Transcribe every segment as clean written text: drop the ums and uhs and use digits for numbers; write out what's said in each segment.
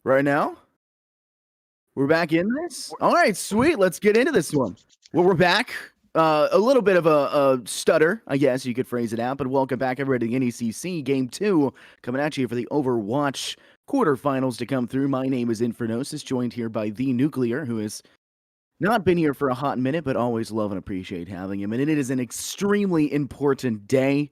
Right now? We're back in this? All right, sweet. Let's get into this one. Well, we're back. A little bit of a stutter, I guess you could phrase it out, but welcome back, everybody, to the NECC Game 2, coming at you for the Overwatch quarterfinals to come through. My name is Infernosis, joined here by The Nuclear, who has not been here for a hot minute, but always love and appreciate having him. And it is an extremely important day.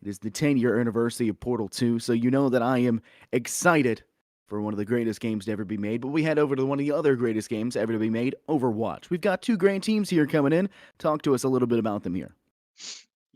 It is the 10-year anniversary of Portal 2, so you know that I am excited for one of the greatest games to ever be made. But we head over to one of the other greatest games ever to be made, Overwatch. We've got two great teams here coming in. Talk to us a little bit about them here.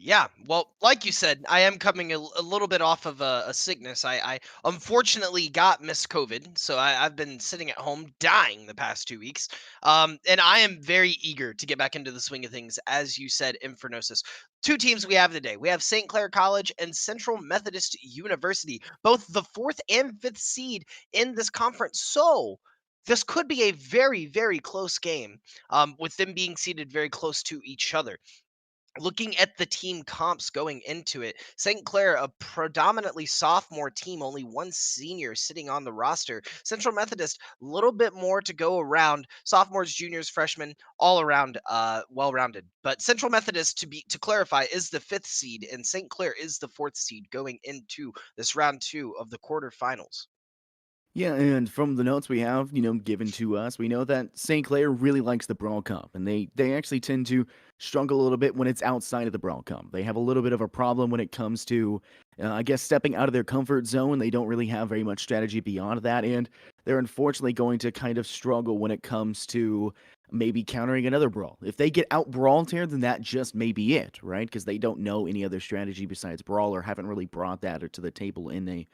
Yeah, well, like you said, I am coming a little bit off of a sickness. I unfortunately got Miss COVID, so I've been sitting at home dying the past 2 weeks. And I am very eager to get back into the swing of things, as you said, Infernosis. Two teams we have today. We have St. Clair College and Central Methodist University, both the fourth and fifth seed in this conference. So this could be a very, very close game, with them being seated very close to each other. Looking at the team comps going into it, St. Clair, a predominantly sophomore team, only one senior sitting on the roster. Central Methodist, a little bit more to go around. Sophomores, juniors, freshmen, all around well-rounded. But Central Methodist, to clarify, is the fifth seed, and St. Clair is the fourth seed going into this round two of the quarterfinals. Yeah, and from the notes we have, given to us, we know that St. Clair really likes the Brawl Cup, and they actually tend to struggle a little bit when it's outside of the Brawl Cup. They have a little bit of a problem when it comes to, I guess, stepping out of their comfort zone. They don't really have very much strategy beyond that, and they're unfortunately going to kind of struggle when it comes to maybe countering another Brawl. If they get out Brawled here, then that just may be it, right? Because they don't know any other strategy besides Brawl or haven't really brought that to the table in a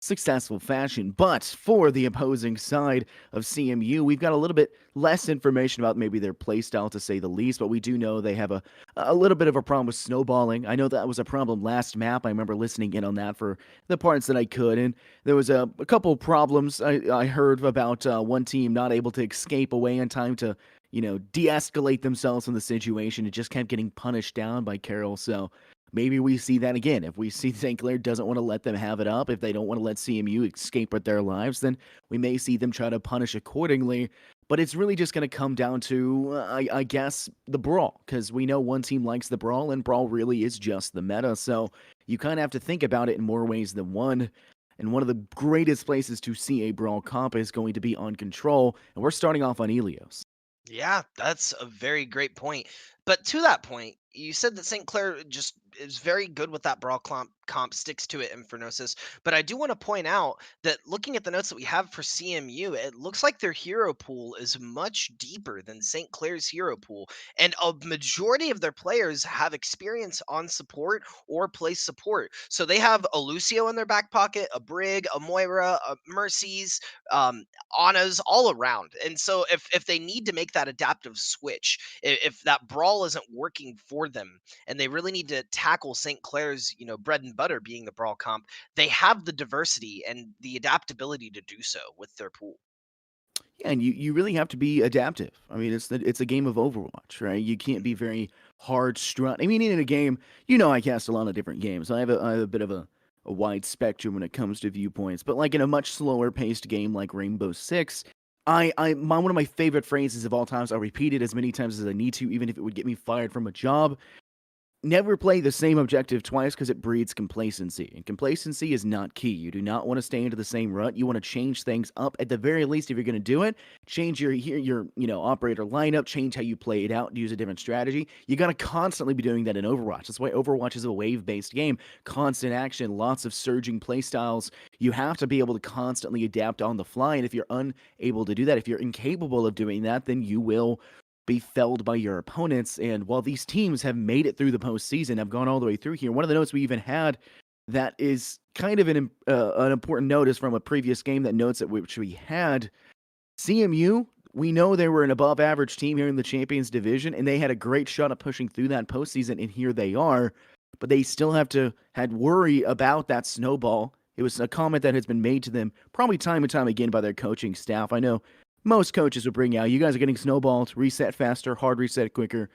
successful fashion. But for the opposing side of CMU, we've got a little bit less information about maybe their playstyle, to say the least, but we do know they have a little bit of a problem with snowballing. I know that was a problem last map. I remember listening in on that for the parts that I could, and there was a couple problems I heard about one team not able to escape away in time to de-escalate themselves from the situation. It just kept getting punished down by Carroll, so maybe we see that again. If we see St. Clair doesn't want to let them have it up, if they don't want to let CMU escape with their lives, then we may see them try to punish accordingly. But it's really just going to come down to, I guess, the Brawl, because we know one team likes the Brawl, and Brawl really is just the meta. So you kind of have to think about it in more ways than one. And one of the greatest places to see a Brawl comp is going to be on Control, and we're starting off on Elios. Yeah, that's a very great point. But to that point, you said that St. Clair just is very good with that brawl comp, sticks to it, Infernosis. But I do want to point out that looking at the notes that we have for CMU, it looks like their hero pool is much deeper than St. Clair's hero pool. And a majority of their players have experience on support or play support. So they have a Lucio in their back pocket, a Brig, a Moira, a Mercies, Anna's all around. And so if they need to make that adaptive switch, if that brawl isn't working for them and they really need to tackle St. Clair's, bread and butter being the brawl comp, they have the diversity and the adaptability to do so with their pool. Yeah, and you really have to be adaptive. I mean, it's a game of Overwatch, right? You can't be very hard strut. I mean, in a game, I cast a lot of different games. I have a bit of a wide spectrum when it comes to viewpoints. But like in a much slower paced game like Rainbow Six, one of my favorite phrases of all times. I'll repeat it as many times as I need to, even if it would get me fired from a job. Never play the same objective twice because it breeds complacency. And complacency is not key. You do not want to stay into the same rut. You want to change things up. At the very least, if you're going to do it, change your operator lineup, change how you play it out, use a different strategy. You got to constantly be doing that in Overwatch. That's why Overwatch is a wave-based game. Constant action, lots of surging playstyles. You have to be able to constantly adapt on the fly. And if you're unable to do that, if you're incapable of doing that, then you will be felled by your opponents. And while these teams have made it through the postseason, have gone all the way through here, one of the notes we even had that is kind of an important note is from a previous game that notes that which we had. CMU, we know they were an above average team here in the Champions Division, and they had a great shot at pushing through that postseason, and here they are. But they still had worry about that snowball. It was a comment that has been made to them probably time and time again by their coaching staff. I know most coaches will bring out, you guys are getting snowballed, reset faster, hard reset quicker.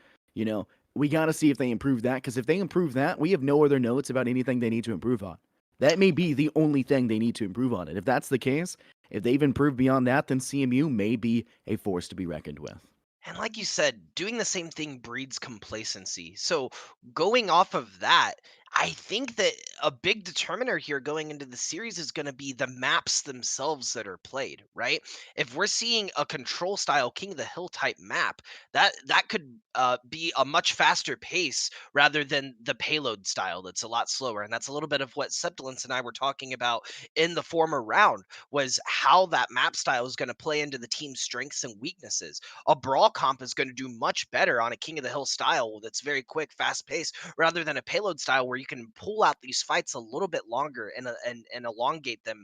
We got to see if they improve that, because if they improve that, we have no other notes about anything they need to improve on. That may be the only thing they need to improve on it. If that's the case, if they've improved beyond that, then CMU may be a force to be reckoned with. And like you said, doing the same thing breeds complacency. So going off of that, I think that a big determiner here going into the series is going to be the maps themselves that are played, right? If we're seeing a control style King of the Hill type map, that could be a much faster pace rather than the payload style that's a lot slower. And that's a little bit of what Septilence and I were talking about in the former round was how that map style is going to play into the team's strengths and weaknesses. A brawl comp is going to do much better on a King of the Hill style that's very quick, fast paced, rather than a payload style where you can pull out these fights a little bit longer and elongate them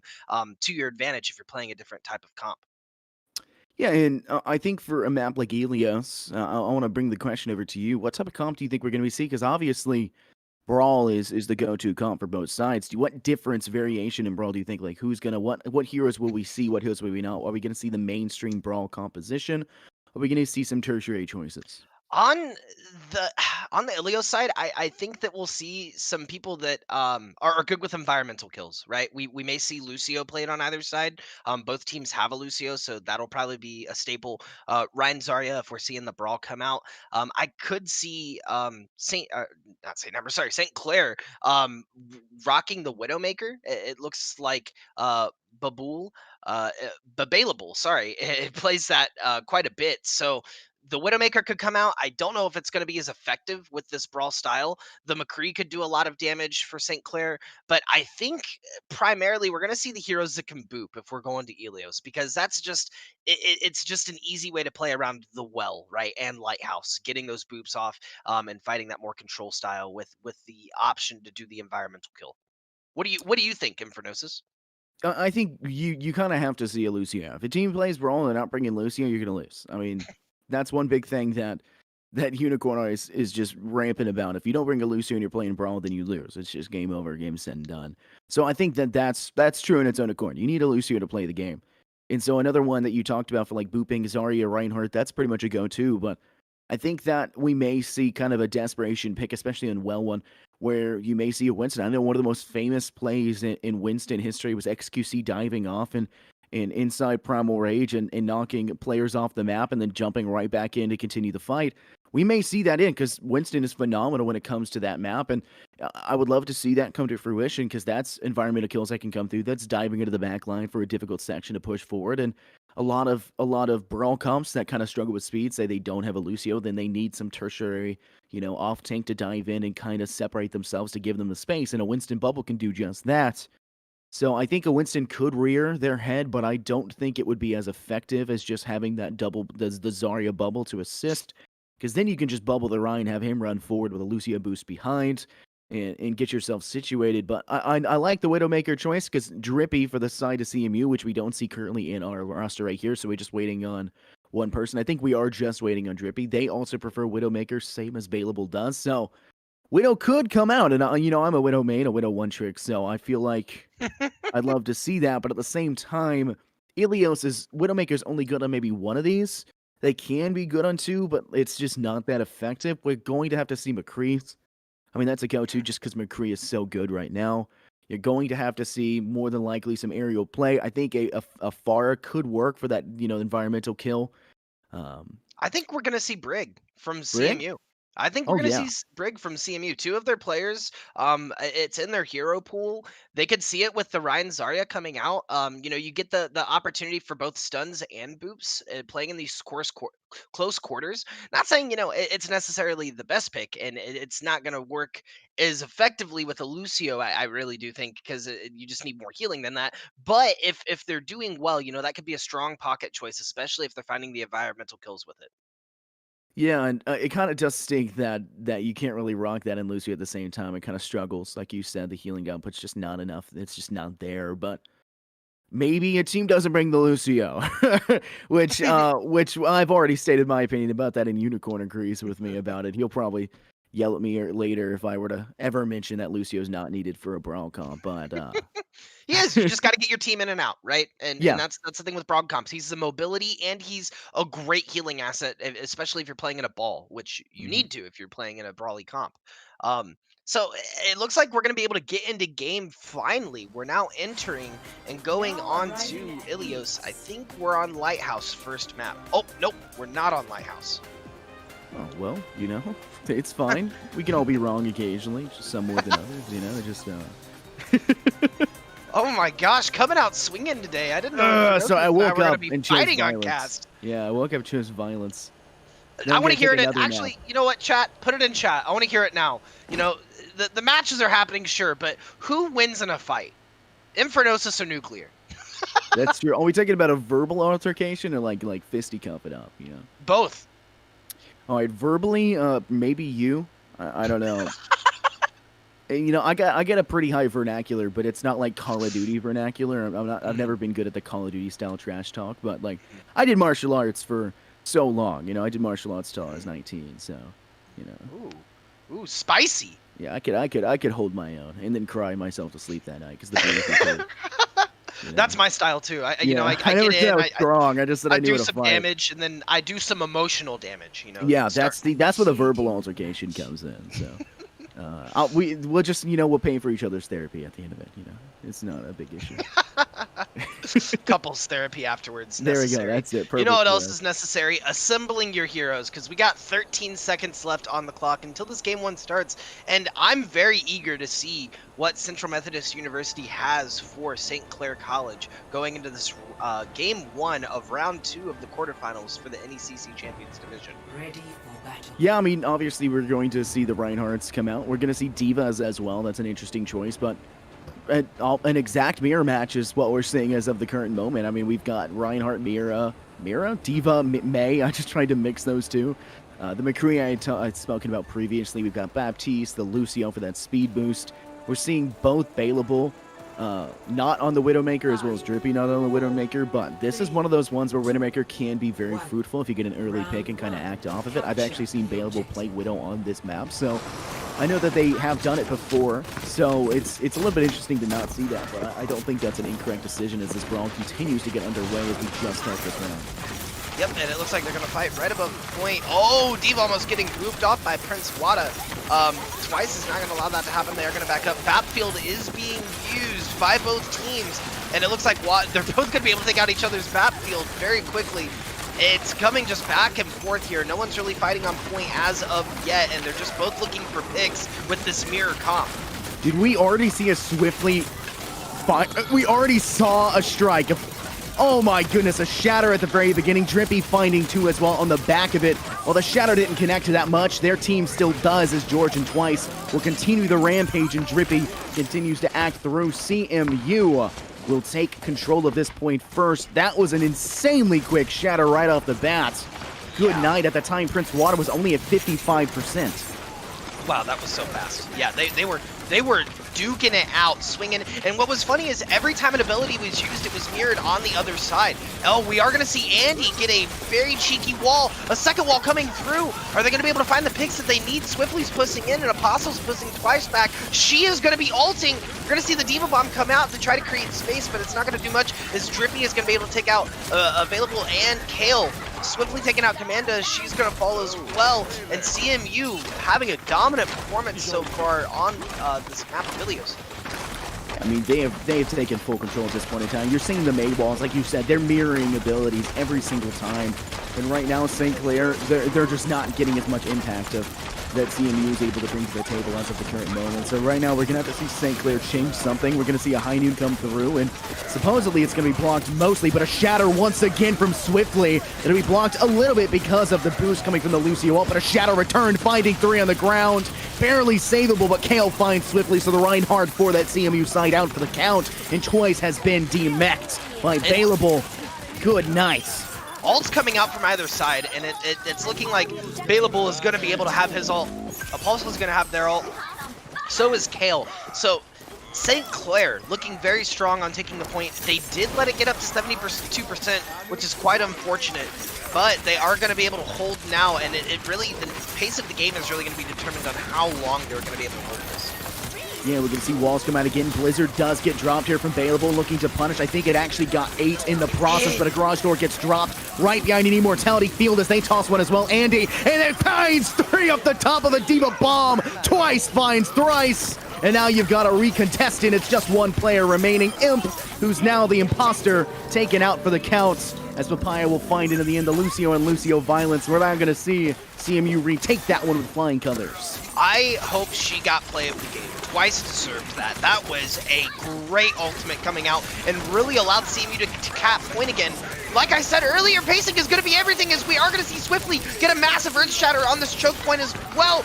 to your advantage if you're playing a different type of comp. Yeah, and I think for a map like Elios, I want to bring the question over to you. What type of comp do you think we're going to be seeing? Because obviously, Brawl is the go-to comp for both sides. What difference, variation in Brawl do you think? Like, who's gonna what heroes will we see? What heroes will we not? Are we gonna see the mainstream Brawl composition? Are we gonna see some tertiary choices? On the on the Ilios side, I think that we'll see some people that are good with environmental kills, right? We may see Lucio played on either side. Both teams have a Lucio, so that'll probably be a staple. Ryan Zarya, if we're seeing the brawl come out, I could see Saint not Saint Number, sorry, Saint Clair rocking the Widowmaker. It looks like Babool, Babalable, sorry, it plays that quite a bit. So the Widowmaker could come out. I don't know if it's going to be as effective with this brawl style. The McCree could do a lot of damage for St. Clair, but I think primarily we're going to see the heroes that can boop if we're going to Elios because that's just it's just an easy way to play around the well, right? And Lighthouse, getting those boops off and fighting that more control style with the option to do the environmental kill. What do you think, Infernosis? I think you kind of have to see a Lucio. If a team plays Brawl and they're not bringing Lucio, you're gonna lose. I mean, that's one big thing that Unicorn is just rampant about. If you don't bring a Lucio and you're playing Brawl, then you lose. It's just game over, game said and done. So I think that's true in its own accord. You need a Lucio to play the game. And so another one that you talked about for like booping Zarya Reinhardt, that's pretty much a go-to. But I think that we may see kind of a desperation pick, especially in well one, where you may see a Winston. I know one of the most famous plays in Winston history was XQC diving off and inside Primal Rage and knocking players off the map and then jumping right back in to continue the fight. We may see that in because Winston is phenomenal when it comes to that map, and I would love to see that come to fruition because that's environmental kills that can come through. That's diving into the back line for a difficult section to push forward, and a lot of brawl comps that kind of struggle with speed say they don't have a Lucio, then they need some tertiary, off tank to dive in and kind of separate themselves to give them the space. And a Winston bubble can do just that. So I think a Winston could rear their head, but I don't think it would be as effective as just having that double the Zarya bubble to assist. Because then you can just bubble the Ryan, have him run forward with a Lucio boost behind, and get yourself situated. But I like the Widowmaker choice because Drippy for the side of CMU, which we don't see currently in our roster right here. So we're just waiting on one person. I think we are just waiting on Drippy. They also prefer Widowmaker, same as Bailable does. So Widow could come out, and I'm a Widow main, a Widow one trick. So I feel like I'd love to see that, but at the same time, Ilios is Widowmaker's only good on maybe one of these. They can be good on two, but it's just not that effective. We're going to have to see McCree. I mean, that's a go-to just because McCree is so good right now. You're going to have to see more than likely some aerial play. I think a Pharah could work for that, environmental kill. I think we're gonna see Brig from Brig? CMU. I think we're Oh gonna yeah. see Brig from CMU. Two of their players, it's in their hero pool. They could see it with the Ryan Zarya coming out. You get the opportunity for both stuns and boops playing in these close quarters. Not saying it's necessarily the best pick, and it's not gonna work as effectively with a Lucio. I really do think because you just need more healing than that. But if they're doing well, that could be a strong pocket choice, especially if they're finding the environmental kills with it. Yeah, and it kind of does stink that you can't really rock that and Lucio at the same time. It kind of struggles, like you said, the healing output's just not enough. It's just not there. But maybe a team doesn't bring the Lucio, which I've already stated my opinion about that, and Unicorn agrees with me about it. He'll probably yell at me later if I were to ever mention that Lucio's not needed for a brawl comp. But He is. You just got to get your team in and out, right? And yeah. that's the thing with Brog comps. He's the mobility and he's a great healing asset, especially if you're playing in a ball, which you Mhm. need to if you're playing in a brawly comp. Um, So it looks like we're going to be able to get into game finally. We're now entering and going on to Ilios. I think we're on Lighthouse first map. Oh, nope, we're not on Lighthouse. Oh, well, it's fine. We can all be wrong occasionally, just some more than others, just... Oh my gosh, coming out swinging today. I didn't know. So I woke up and chose fighting on cast. Yeah, I woke up and chose violence. I want to hear it. Actually, you know what, chat? Put it in chat. I want to hear it now. The matches are happening, sure, but who wins in a fight? Infernosis or Nuclear? That's true. Are we talking about a verbal altercation or like fisticuff it up? Both. All right, verbally, maybe you. I don't know. I got a pretty high vernacular, but it's not like Call of Duty vernacular. I've never been good at the Call of Duty style trash talk, but I did martial arts for so long. I did martial arts till I was 19, so Ooh, spicy. Yeah, I could hold my own and then cry myself to sleep that night because the beer was cold. That's my style too. I never get said in, I was strong. I just said I knew do how to some fight. damage, and then I do some emotional damage. Yeah, that's where the verbal altercation comes in. So. We'll just we'll pay for each other's therapy at the end of it. It's not a big issue. Couples therapy afterwards. There necessary. we go. That's it. Perfect. You know what else is necessary? Assembling your heroes, because we got 13 seconds left on the clock until this game 1 starts, and I'm very eager to see what Central Methodist University has for St. Clair College going into this game 1 of round 2 of the quarterfinals for the NECC Champions Division. Ready for battle. Yeah, I mean, obviously we're going to see the Reinhardts come out. We're going to see Divas as well. That's an interesting choice, but an exact mirror match is what we're seeing as of the current moment. I mean, we've got Reinhardt, Mira, Diva, May. I just tried to mix those two. The McCree I'd spoken about previously. We've got Baptiste, the Lucio for that speed boost. We're seeing both Bailable, not on the Widowmaker as well as Drippy not on the Widowmaker, but this is one of those ones where Widowmaker can be very fruitful if you get an early pick and kind of act off of it. I've actually seen Bailable play Widow on this map, so I know that they have done it before, so it's a little bit interesting to not see that, but I don't think that's an incorrect decision as this brawl continues to get underway as we just start this round. Yep, and it looks like they're going to fight right above the point. Oh, Diva almost getting grouped off by Prince Wada. Twice is not going to allow that to happen. They are going to back up. Battlefield is being used by both teams, and it looks like they're both going to be able to take out each other's Battlefield very quickly. It's coming just back and forth here. No one's really fighting on point as of yet, and they're just both looking for picks with this mirror comp. Did we already see a swiftly fight? We already saw a strike. Oh my goodness, a shatter at the very beginning. Drippy finding 2 as well on the back of it. While the shatter didn't connect to that much, their team still does as George and Twice will continue the rampage and Drippy continues to act through. CMU will take control of this point first. That was an insanely quick shatter right off the bat. Good night. At the time, Prince Water was only at 55%. Wow, that was so fast. Yeah, they were duking it out, swinging. And what was funny is every time an ability was used, it was mirrored on the other side. Oh, we are going to see Andy get a very cheeky wall. A second wall coming through. Are they going to be able to find the picks that they need? Swiftly's pushing in and Apostle's pushing Twice back. She is going to be ulting. We're going to see the Diva Bomb come out to try to create space, but it's not going to do much as Drippy is going to be able to take out Available and Kale. Swiftly taking out Commanda, she's going to fall as well, and CMU having a dominant performance so far on this map of Ilios. I mean, they have taken full control at this point in time. You're seeing the Maid Walls, like you said, they're mirroring abilities every single time. And right now, St. Clair, they're just not getting as much impact of that CMU is able to bring to the table as of the current moment. So right now, we're going to have to see St. Clair change something. We're going to see a high noon come through, and supposedly it's going to be blocked mostly, but a shatter once again from Swiftly. It'll be blocked a little bit because of the boost coming from the Lucio ult, but a shatter returned, finding 3 on the ground. Barely savable, but Kale finds Swiftly, so the Reinhardt for that CMU side out for the count, and Twice has been demeched by Bailable. Good night. Ult's coming out from either side, and it's looking like Bailable is going to be able to have his ult. Apostle is going to have their ult. So is Kale. So St. Clair looking very strong on taking the point. They did let it get up to 72%, which is quite unfortunate. But they are going to be able to hold now, and it really, the pace of the game is really going to be determined on how long they're going to be able to hold this. Yeah, we can see walls come out again. Blizzard does get dropped here from Baleable, looking to punish. I think it actually got 8 in the process, but a garage door gets dropped right behind an Immortality Field as they toss one as well. Andy, and it finds 3 up the top of the D.Va bomb. Twice finds thrice. And now you've got a recontestant. It's just one player remaining. Imp, who's now the imposter, taken out for the counts. As Papaya will find it in the end, the Lucio and Lucio violence. We're not going to see CMU retake that one with flying colors. I hope she got play of the game. Twice deserved that. That was a great ultimate coming out and really allowed CMU to cap point again. Like I said earlier, pacing is going to be everything, as we are going to see Swiftly get a massive Earth Shatter on this choke point as well.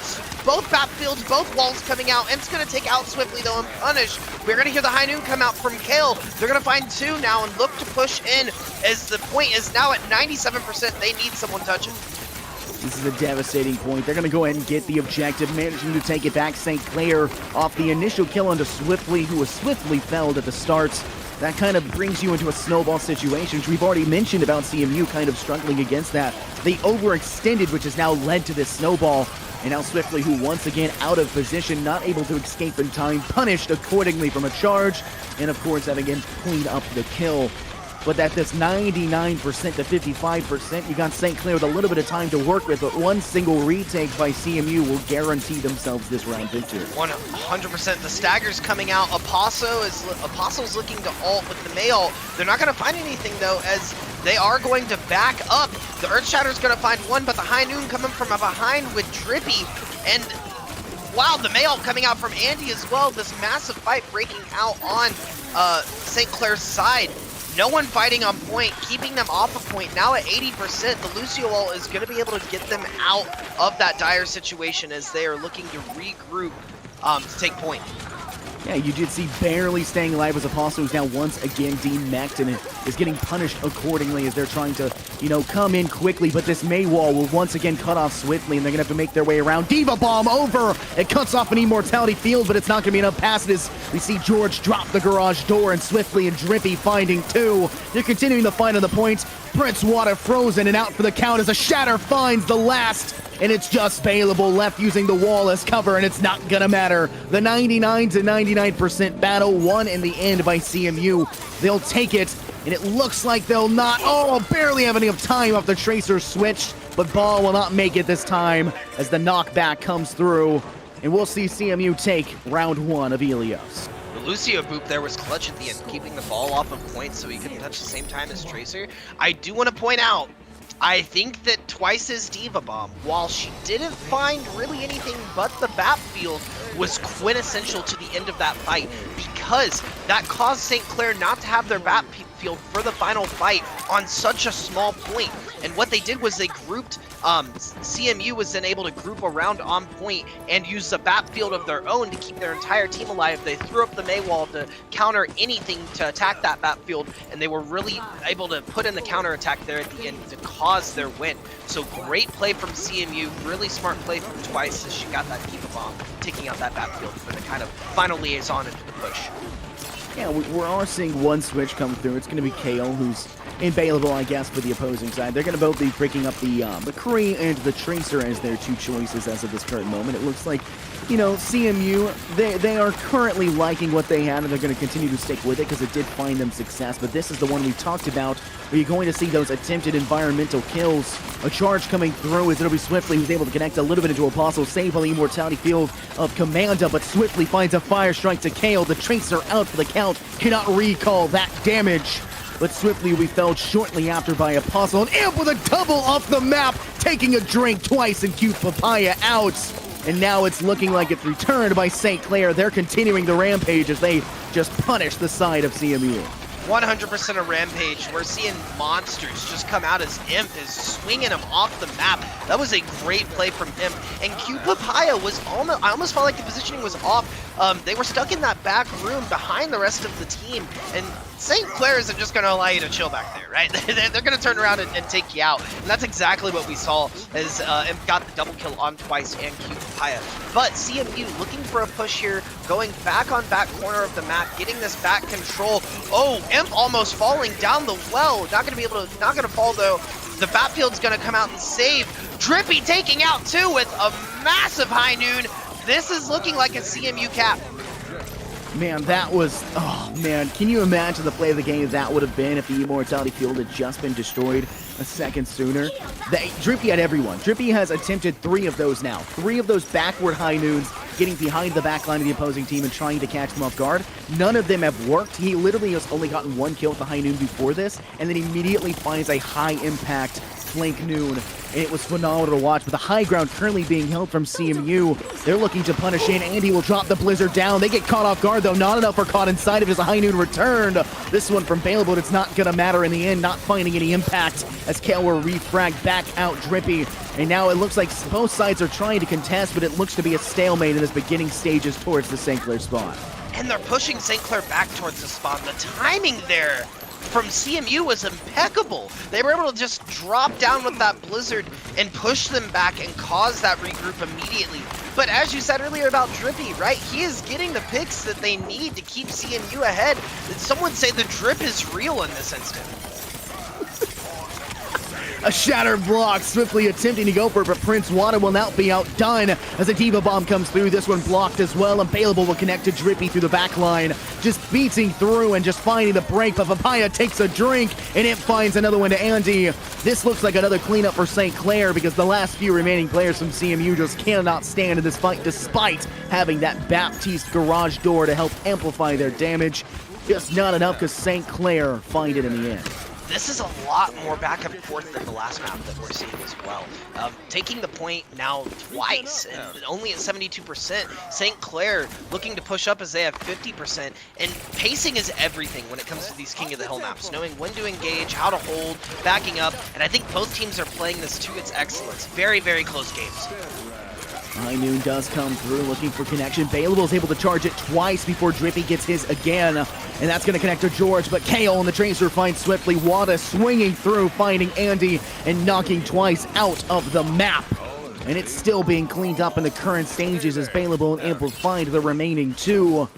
Both battlefields, both walls coming out, and it's going to take out Swiftly though and punish. We're going to hear the High Noon come out from Kale. They're going to find 2 now and look to push in, as the point is now at 97%. They need someone touching. This is a devastating point. They're going to go ahead and get the objective, managing to take it back. St. Clair off the initial kill onto Swiftly, who was swiftly felled at the start. That kind of brings you into a snowball situation, which we've already mentioned about CMU kind of struggling against that. They overextended, which has now led to this snowball. And now Swiftly, who once again out of position, not able to escape in time, punished accordingly from a charge. And of course, that again cleaned up the kill. But at this 99% to 55%, you got St. Clair with a little bit of time to work with, but one single retake by CMU will guarantee themselves this round victory. 100%. The stagger's coming out. Apostle's looking to ult with the Mayall. They're not going to find anything though, as they are going to back up. The Earthshatter's going to find 1, but the High Noon coming from behind with Drippy. And wow, the Mayall coming out from Andy as well. This massive fight breaking out on St. Clair's side. No one fighting on point, keeping them off of point. Now at 80%, the Lucio ult is going to be able to get them out of that dire situation as they are looking to regroup to take point. Yeah, you did see barely staying alive as Apostle, who's now once again demech'd and is getting punished accordingly as they're trying to, come in quickly. But this Maywall will once again cut off Swiftly, and they're going to have to make their way around. D.Va bomb over! It cuts off an Immortality Field, but it's not going to be enough passes. We see George drop the garage door, and Swiftly and Drippy finding 2. They're continuing the fight on the points. Brent's water frozen and out for the count as a Shatter finds the last. And it's just Baleable left using the wall as cover, and it's not gonna matter. The 99 to 99% battle won in the end by CMU. They'll take it, and it looks like they'll not. Oh, barely have enough time off the Tracer switch, but Ball will not make it this time as the knockback comes through. And we'll see CMU take round 1 of Helios. The Lucio boop there was clutch at the end, keeping the ball off of point so he couldn't touch the same time as Tracer. I do want to point out, I think that Twice's D.Va bomb, while she didn't find really anything but the battlefield, was quintessential to the end of that fight, because that caused St. Clair not to have their battlefield for the final fight on such a small point. And what they did was they grouped, CMU was then able to group around on point and use the battlefield of their own to keep their entire team alive. They threw up the Maywall to counter anything to attack that battlefield, and they were really able to put in the counter attack there at the end to cause their win. So great play from CMU, really smart play from Twice as she got that D.Va bomb, taking out that battlefield for the kind of final liaison into the push. Yeah, we are seeing one switch come through. It's going to be Kale, who's available, I guess, for the opposing side. They're going to both be breaking up the McCree and the Tracer as their 2 choices as of this current moment. It looks like, CMU, they are currently liking what they had, and they're going to continue to stick with it because it did find them success. But this is the one we talked about, where you're going to see those attempted environmental kills. A charge coming through as it'll be Swiftly, who's able to connect a little bit into Apostle, save on the Immortality Field of Commanda, but Swiftly finds a Fire Strike to Kale. The Tracer out for the count, cannot recall that damage. But Swiftly will be felled shortly after by Apostle. And Imp with a double off the map, taking a drink twice and cute Papaya out. And now it's looking like it's returned by St. Clair. They're continuing the rampage as they just punish the side of CMU. 100% a rampage. We're seeing monsters just come out as Imp is swinging them off the map. That was a great play from Imp. And Q Papaya was almost, I almost felt like the positioning was off. They were stuck in that back room behind the rest of the team. And St. Clair isn't just going to allow you to chill back there, right? They're going to turn around and take you out. And that's exactly what we saw as Imp got the double kill on Twice and Q Papaya. But CMU looking for a push here, going back on back corner of the map, getting this back control. Oh, Imp almost falling down the well. Not going to be able to, not going to fall though. The battfield's going to come out and save. Drippy taking out 2 with a massive High Noon. This is looking like a CMU cap. Man, that was, oh man, can you imagine the play of the game that would have been if the Immortality Field had just been destroyed a second sooner? Drippy had everyone. Drippy has attempted 3 of those now. 3 of those backward high noons, getting behind the back line of the opposing team and trying to catch them off guard. None of them have worked. He literally has only gotten 1 kill with the high noon before this, and then immediately finds a high impact flank noon. And it was phenomenal to watch, but the high ground currently being held from CMU. They're looking to punish in. Andy will drop the Blizzard down. They get caught off guard, though. Not enough for caught inside of his high noon returned. This one from Bale, but it's not going to matter in the end, not finding any impact as Clair will refrag back out Drippy. And now it looks like both sides are trying to contest, but it looks to be a stalemate in this beginning stages towards the St. Clair spawn. And they're pushing St. Clair back towards the spawn. The timing there from CMU was impeccable. They were able to just drop down with that Blizzard and push them back and cause that regroup immediately. But as you said earlier about Drippy, right? He is getting the picks that they need to keep CMU ahead. Some would say the drip is real in this instant. A shattered block, swiftly attempting to go for it, but Prince Wada will now be outdone as a Diva Bomb comes through. This one blocked as well, and Baleable will connect to Drippy through the back line. Just beating through and just finding the break, but Papaya takes a drink, and it finds another one to Andy. This looks like another cleanup for St. Clair because the last few remaining players from CMU just cannot stand in this fight despite having that Baptiste garage door to help amplify their damage. Just not enough because St. Clair find it in the end. This is a lot more back and forth than the last map that we're seeing as well. Taking the point now twice, and only at 72%. St. Clair looking to push up as they have 50%, and pacing is everything when it comes to these King of the Hill maps. Knowing when to engage, how to hold, backing up, and I think both teams are playing this to its excellence. Very, very close games. High Noon does come through looking for connection. Baleable is able to charge it twice before Drippy gets his again. And that's going to connect to George, but KO and the Tracer finds swiftly. Wada swinging through, finding Andy and knocking twice out of the map. And it's still being cleaned up in the current stages as Baleable and Ample find the remaining 2.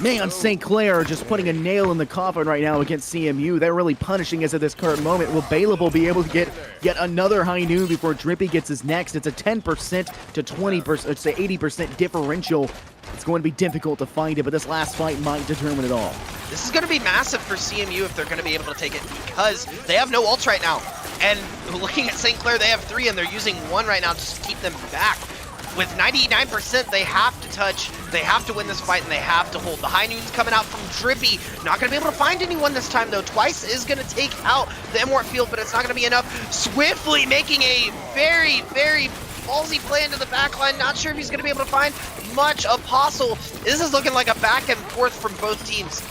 Man, St. Clair just putting a nail in the coffin right now against CMU. They're really punishing us at this current moment. Will Baleable be able to get yet another high noon before Drippy gets his next? It's a 10% to 20%, it's an 80% differential. It's going to be difficult to find it, but this last fight might determine it all. This is going to be massive for CMU if they're going to be able to take it because they have no ults right now. And looking at St. Clair, they have 3 and they're using 1 right now just to keep them back. With 99%, they have to touch, they have to win this fight, and they have to hold. The high noon's coming out from Drippy. Not going to be able to find anyone this time, though. Twice is going to take out the Immort field, but it's not going to be enough. Swiftly making a very, very ballsy play into the backline. Not sure if he's going to be able to find much. Apostle. This is looking like a back and forth from both teams.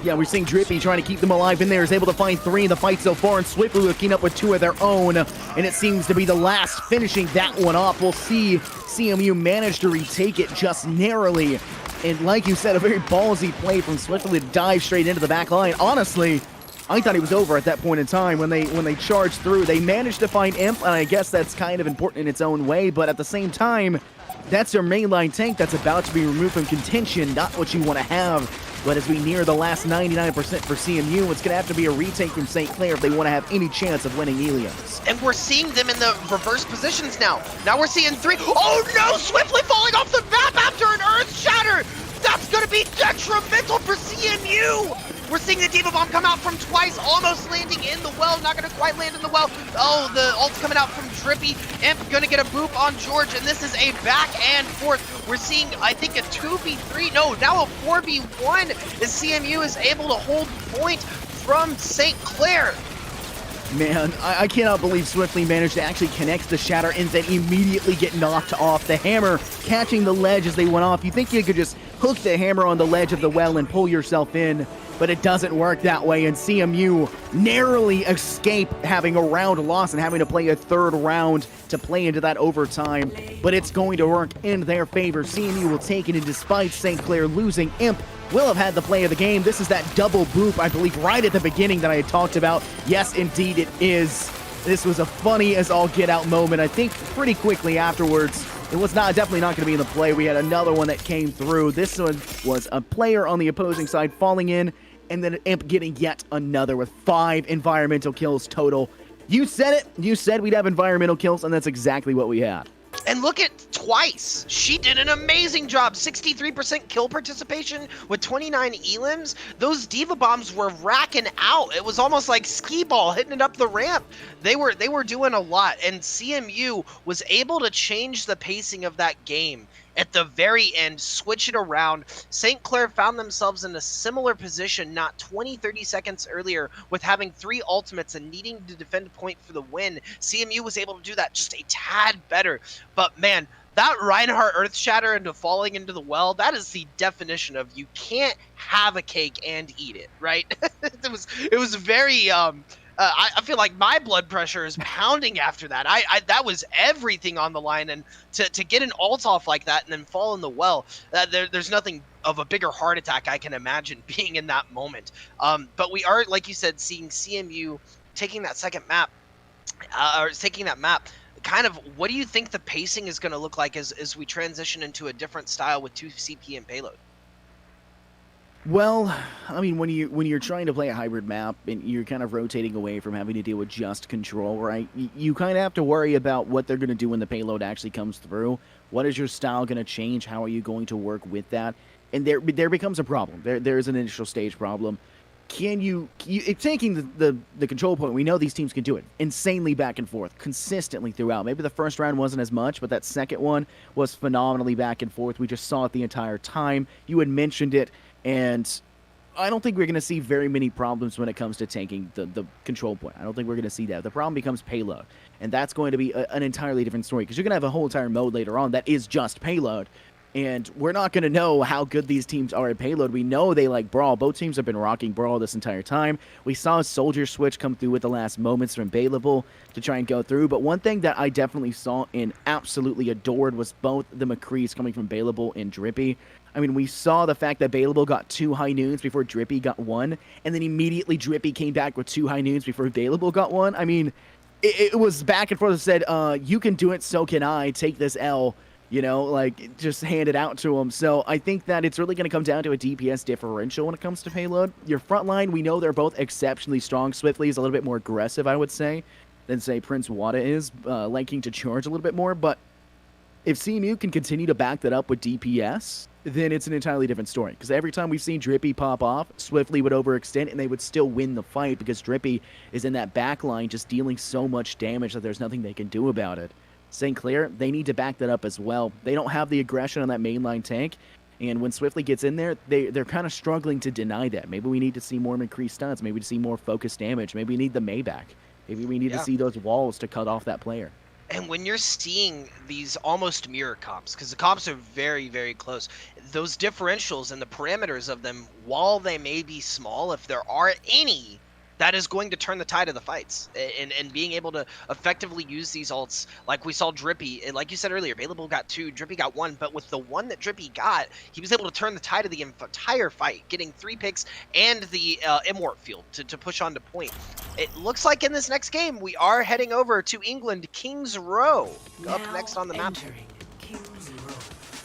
Yeah, we're seeing Drippy trying to keep them alive in there. Is able to find 3 in the fight so far, and swiftly looking up with 2 of their own. And it seems to be the last finishing that one off. We'll see CMU manage to retake it just narrowly. And like you said, a very ballsy play from Swiftly to dive straight into the back line. Honestly, I thought he was over at that point in time when they charged through. They managed to find Imp, and I guess that's kind of important in its own way, but at the same time, that's their mainline tank that's about to be removed from contention, not what you want to have. But as we near the last 99% for CMU, it's going to have to be a retake from St. Clair if they want to have any chance of winning Helios. And we're seeing them in the reverse positions now. Now we're seeing 3. Oh no! Swiftly falling off the map after an Earth Shatter! That's going to be detrimental for CMU! We're seeing the Diva Bomb come out from Twice, almost landing in the well. Not going to quite land in the well. Oh, the ult's coming out from Drippy. Imp going to get a boop on George, and this is a back and forth. We're seeing, I think, a 2v3. No, now a 4v1 as CMU is able to hold point from St. Clair. Man, I cannot believe Swiftly managed to actually connect the Shatter and then immediately get knocked off. The hammer catching the ledge as they went off. You think you could just hook the hammer on the ledge of the well and pull yourself in, but it doesn't work that way, and CMU narrowly escape having a round loss and having to play a 3rd round to play into that overtime, but it's going to work in their favor. CMU will take it, and despite St. Clair losing, Imp will have had the play of the game. This is that double boop, I believe, right at the beginning that I had talked about. Yes, indeed it is. This was a funny as all get out moment. I think pretty quickly afterwards, it was definitely not going to be in the play. We had another one that came through. This one was a player on the opposing side falling in, and then Imp getting yet another with 5 environmental kills total. You said it. You said we'd have environmental kills, and that's exactly what we had. And look at twice. She did an amazing job. 63% kill participation with 29 elims. Those diva bombs were racking out. It was almost like skee ball hitting it up the ramp. They were doing a lot, and CMU was able to change the pacing of that game at the very end, switch it around. St. Clair found themselves in a similar position not 20, 30 seconds earlier with having 3 ultimates and needing to defend a point for the win. CMU was able to do that just a tad better. But man, that Reinhardt Earth Shatter into falling into the well, that is the definition of you can't have a cake and eat it, right? it was very I feel like my blood pressure is pounding after that. That was everything on the line, and to get an ult off like that and then fall in the well, there's nothing of a bigger heart attack I can imagine being in that moment. But we are, like you said, seeing CMU taking that second map, or taking that map. Kind of, what do you think the pacing is going to look like as we transition into a different style with 2 CP and payload? Well, I mean, when you're trying to play a hybrid map and you're kind of rotating away from having to deal with just control, right? You kind of have to worry about what they're going to do when the payload actually comes through. What is your style going to change? How are you going to work with that? And there becomes a problem. There's an initial stage problem. Can you taking the control point? We know these teams can do it insanely back and forth, consistently throughout. Maybe the first round wasn't as much, but that second one was phenomenally back and forth. We just saw it the entire time. You had mentioned it. And I don't think we're going to see very many problems when it comes to tanking the control point. I don't think we're going to see that. The problem becomes payload. And that's going to be an entirely different story, because you're going to have a whole entire mode later on that is just payload. And we're not going to know how good these teams are at payload. We know they like Brawl. Both teams have been rocking Brawl this entire time. We saw a Soldier switch come through with the last moments from Baylevel to try and go through. But one thing that I definitely saw and absolutely adored was both the McCrees coming from Baylevel and Drippy. I mean, we saw the fact that Baylevel got 2 high noons before Drippy got 1, and then immediately Drippy came back with 2 high noons before Baylevel got 1. I mean, it was back and forth. It said, you can do it, so can I. Take this L, you know, like, just hand it out to him. So I think that it's really going to come down to a DPS differential when it comes to payload. Your front line, we know they're both exceptionally strong. Swiftly is a little bit more aggressive, I would say, than, say, Prince Wada is, liking to charge a little bit more. But if CMU can continue to back that up with DPS, then it's an entirely different story. Because every time we've seen Drippy pop off, Swiftly would overextend, and they would still win the fight because Drippy is in that back line just dealing so much damage that there's nothing they can do about it. St. Clair, they need to back that up as well. They don't have the aggression on that mainline tank, and when Swiftly gets in there, they're kind of struggling to deny that. Maybe we need to see more increased stunts. Maybe to see more focused damage. Maybe we need the Maybach. Maybe we need to see those walls to cut off that player. And when you're seeing these almost mirror comps, because the comps are very, very close, those differentials and the parameters of them, while they may be small, if there are any, that is going to turn the tide of the fights. And being able to effectively use these ults, like we saw Drippy, and like you said earlier, Baylevel got 2, Drippy got 1, but with the 1 that Drippy got, he was able to turn the tide of the entire fight, getting 3 picks and the Immort field to push on to point. It looks like in this next game, we are heading over to England, Kings Row, up next on the map.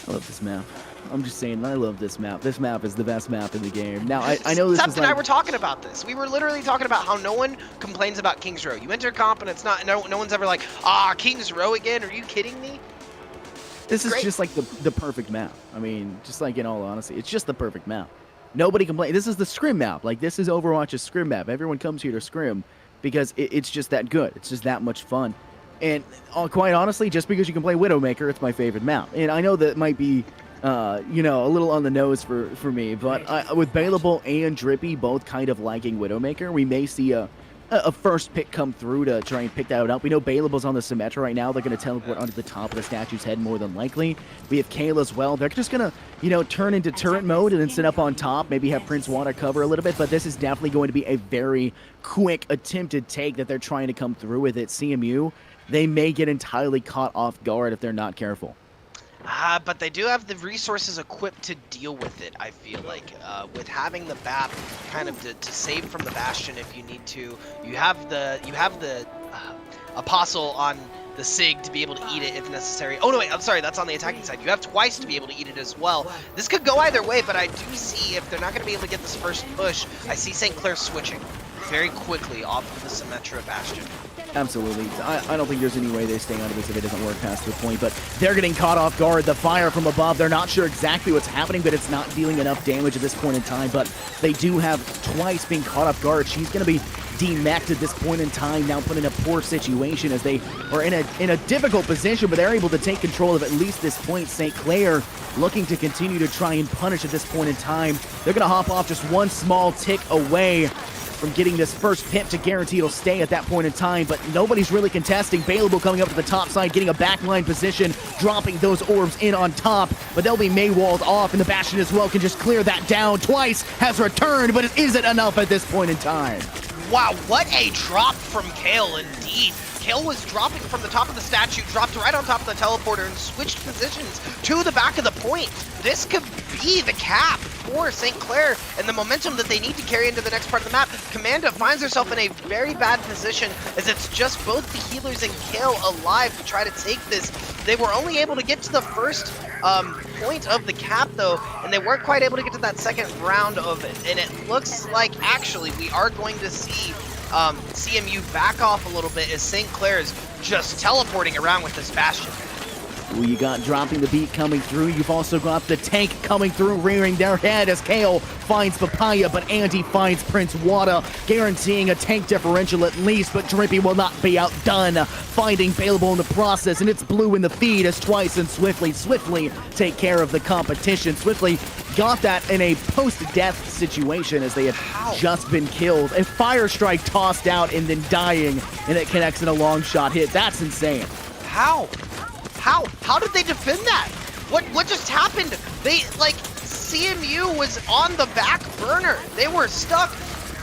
I love this map. I'm just saying, I love this map. This map is the best map in the game. Now, I know this Seth is and I like... were talking about this. We were literally talking about how no one complains about Kings Row. You enter comp and it's not, no one's ever like, Kings Row again? Are you kidding me? This is just like the perfect map. I mean, just like in all honesty, it's just the perfect map. Nobody complains. This is the scrim map. Like, this is Overwatch's scrim map. Everyone comes here to scrim because it's just that good. It's just that much fun. And quite honestly, just because you can play Widowmaker, it's my favorite map. And I know that might be... you know, a little on the nose for me, but with Baylevel and Drippy both kind of liking Widowmaker, we may see a first pick come through to try and pick that up. We know Baylevel's on the Symmetra right now. They're going to teleport onto the top of the statue's head more than likely. We have Kayla as well. They're just going to, you know, turn into turret mode and then sit up on top, maybe have Prince Wada cover a little bit, but this is definitely going to be a very quick attempted take that they're trying to come through with it. CMU, they may get entirely caught off guard if they're not careful. But they do have the resources equipped to deal with it, I feel like. With having the BAP kind of to save from the Bastion if you need to. You have the Apostle on the Sig to be able to eat it if necessary. Oh, no, wait, I'm sorry, that's on the attacking side. You have Twice to be able to eat it as well. This could go either way, but I do see if they're not going to be able to get this first push, I see St. Clair switching very quickly off of the Symmetra Bastion. Absolutely. I don't think there's any way they stay out of this if it doesn't work past the point, but they're getting caught off guard. The fire from above, they're not sure exactly what's happening, but it's not dealing enough damage at this point in time, but they do have Twice being caught off guard. She's going to be demeched at this point in time, now put in a poor situation as they are in a difficult position, but they're able to take control of at least this point. St. Clair looking to continue to try and punish at this point in time. They're going to hop off just one small tick away from getting this first pip to guarantee it'll stay at that point in time, but nobody's really contesting. Bailable coming up to the top side, getting a backline position, dropping those orbs in on top, but they'll be Maywalled off, and the Bastion as well can just clear that down. Twice has returned, but it isn't enough at this point in time. Wow, what a drop from Kale indeed. Kale was dropping from the top of the statue, dropped right on top of the teleporter, and switched positions to the back of the point. This could be the cap for St. Clair and the momentum that they need to carry into the next part of the map. Commanda finds herself in a very bad position as it's just both the healers and Kale alive to try to take this. They were only able to get to the first point of the cap though, and they weren't quite able to get to that second round of it. And it looks like actually we are going to see CMU back off a little bit as St. Clair is just teleporting around with this Bastion. Ooh, you got dropping the beat coming through. You've also got the tank coming through, rearing their head as Kale finds Papaya, but Andy finds Prince Wada, guaranteeing a tank differential at least, but Drippy will not be outdone, finding Bailable in the process, and it's Blue in the feed as Twice and Swiftly take care of the competition. Swiftly got that in a post-death situation as they had just been killed. A fire strike tossed out and then dying, and it connects in a long shot hit. That's insane. How did they defend that? What just happened? They, like, CMU was on the back burner. They were stuck,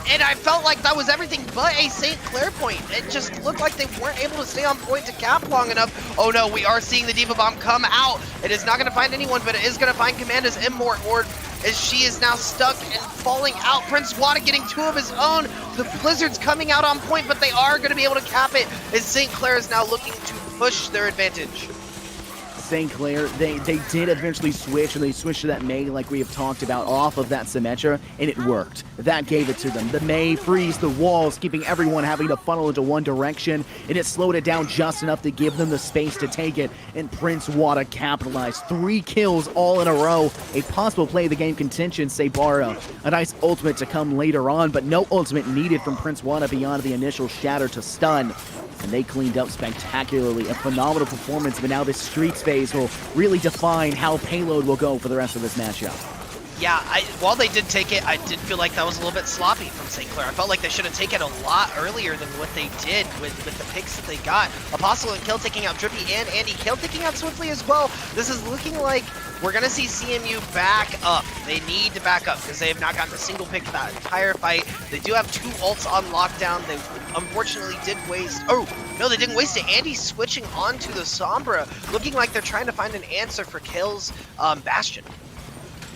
and I felt like that was everything but a St. Clair point. It just looked like they weren't able to stay on point to cap long enough. Oh no, we are seeing the Diva Bomb come out. It is not going to find anyone, but it is going to find Commanda's Immort Orb as she is now stuck and falling out. Prince Wada getting two of his own. The Blizzard's coming out on point, but they are going to be able to cap it as St. Clair is now looking to push their advantage. St. Clair, they did eventually switch, and they switched to that Mei like we have talked about off of that Symmetra, and it worked. That gave it to them. The Mei frees the walls, keeping everyone having to funnel into one direction, and it slowed it down just enough to give them the space to take it, and Prince Wada capitalized. 3 kills all in a row. A possible play of the game contention, Sabara. A nice ultimate to come later on, but no ultimate needed from Prince Wada beyond the initial shatter to stun. And they cleaned up spectacularly. A phenomenal performance, but now this Streets phase will really define how Payload will go for the rest of this matchup. Yeah, while they did take it, I did feel like that was a little bit sloppy from St. Clair. I felt like they should have taken a lot earlier than what they did with the picks that they got. Apostle and Kill taking out Drippy and Andy. Kill taking out Swiftly as well. This is looking like we're going to see CMU back up. They need to back up because they have not gotten a single pick that entire fight. They do have 2 ults on lockdown. They unfortunately did waste... Oh, no, they didn't waste it. Andy switching onto the Sombra, looking like they're trying to find an answer for Kale's Bastion.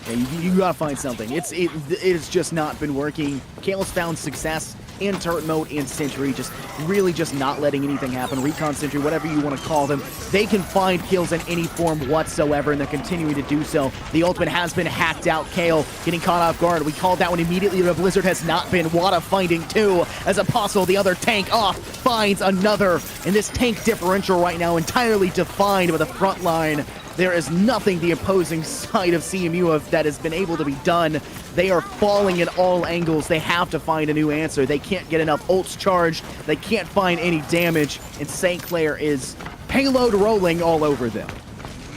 Yeah, you gotta find something. It's just not been working. Kale's found success in turret mode and Sentry, just really just not letting anything happen. Recon Sentry, whatever you want to call them, they can find kills in any form whatsoever, and they're continuing to do so. The ultimate has been hacked out. Kale getting caught off guard. We called that one immediately. The Blizzard has not been. Wada finding 2 as Apostle, the other tank off, finds another. And this tank differential right now entirely defined by the front line. There is nothing the opposing side of CMU that has been able to be done. They are falling in all angles. They have to find a new answer. They can't get enough ults charged. They can't find any damage. And St. Clair is payload rolling all over them.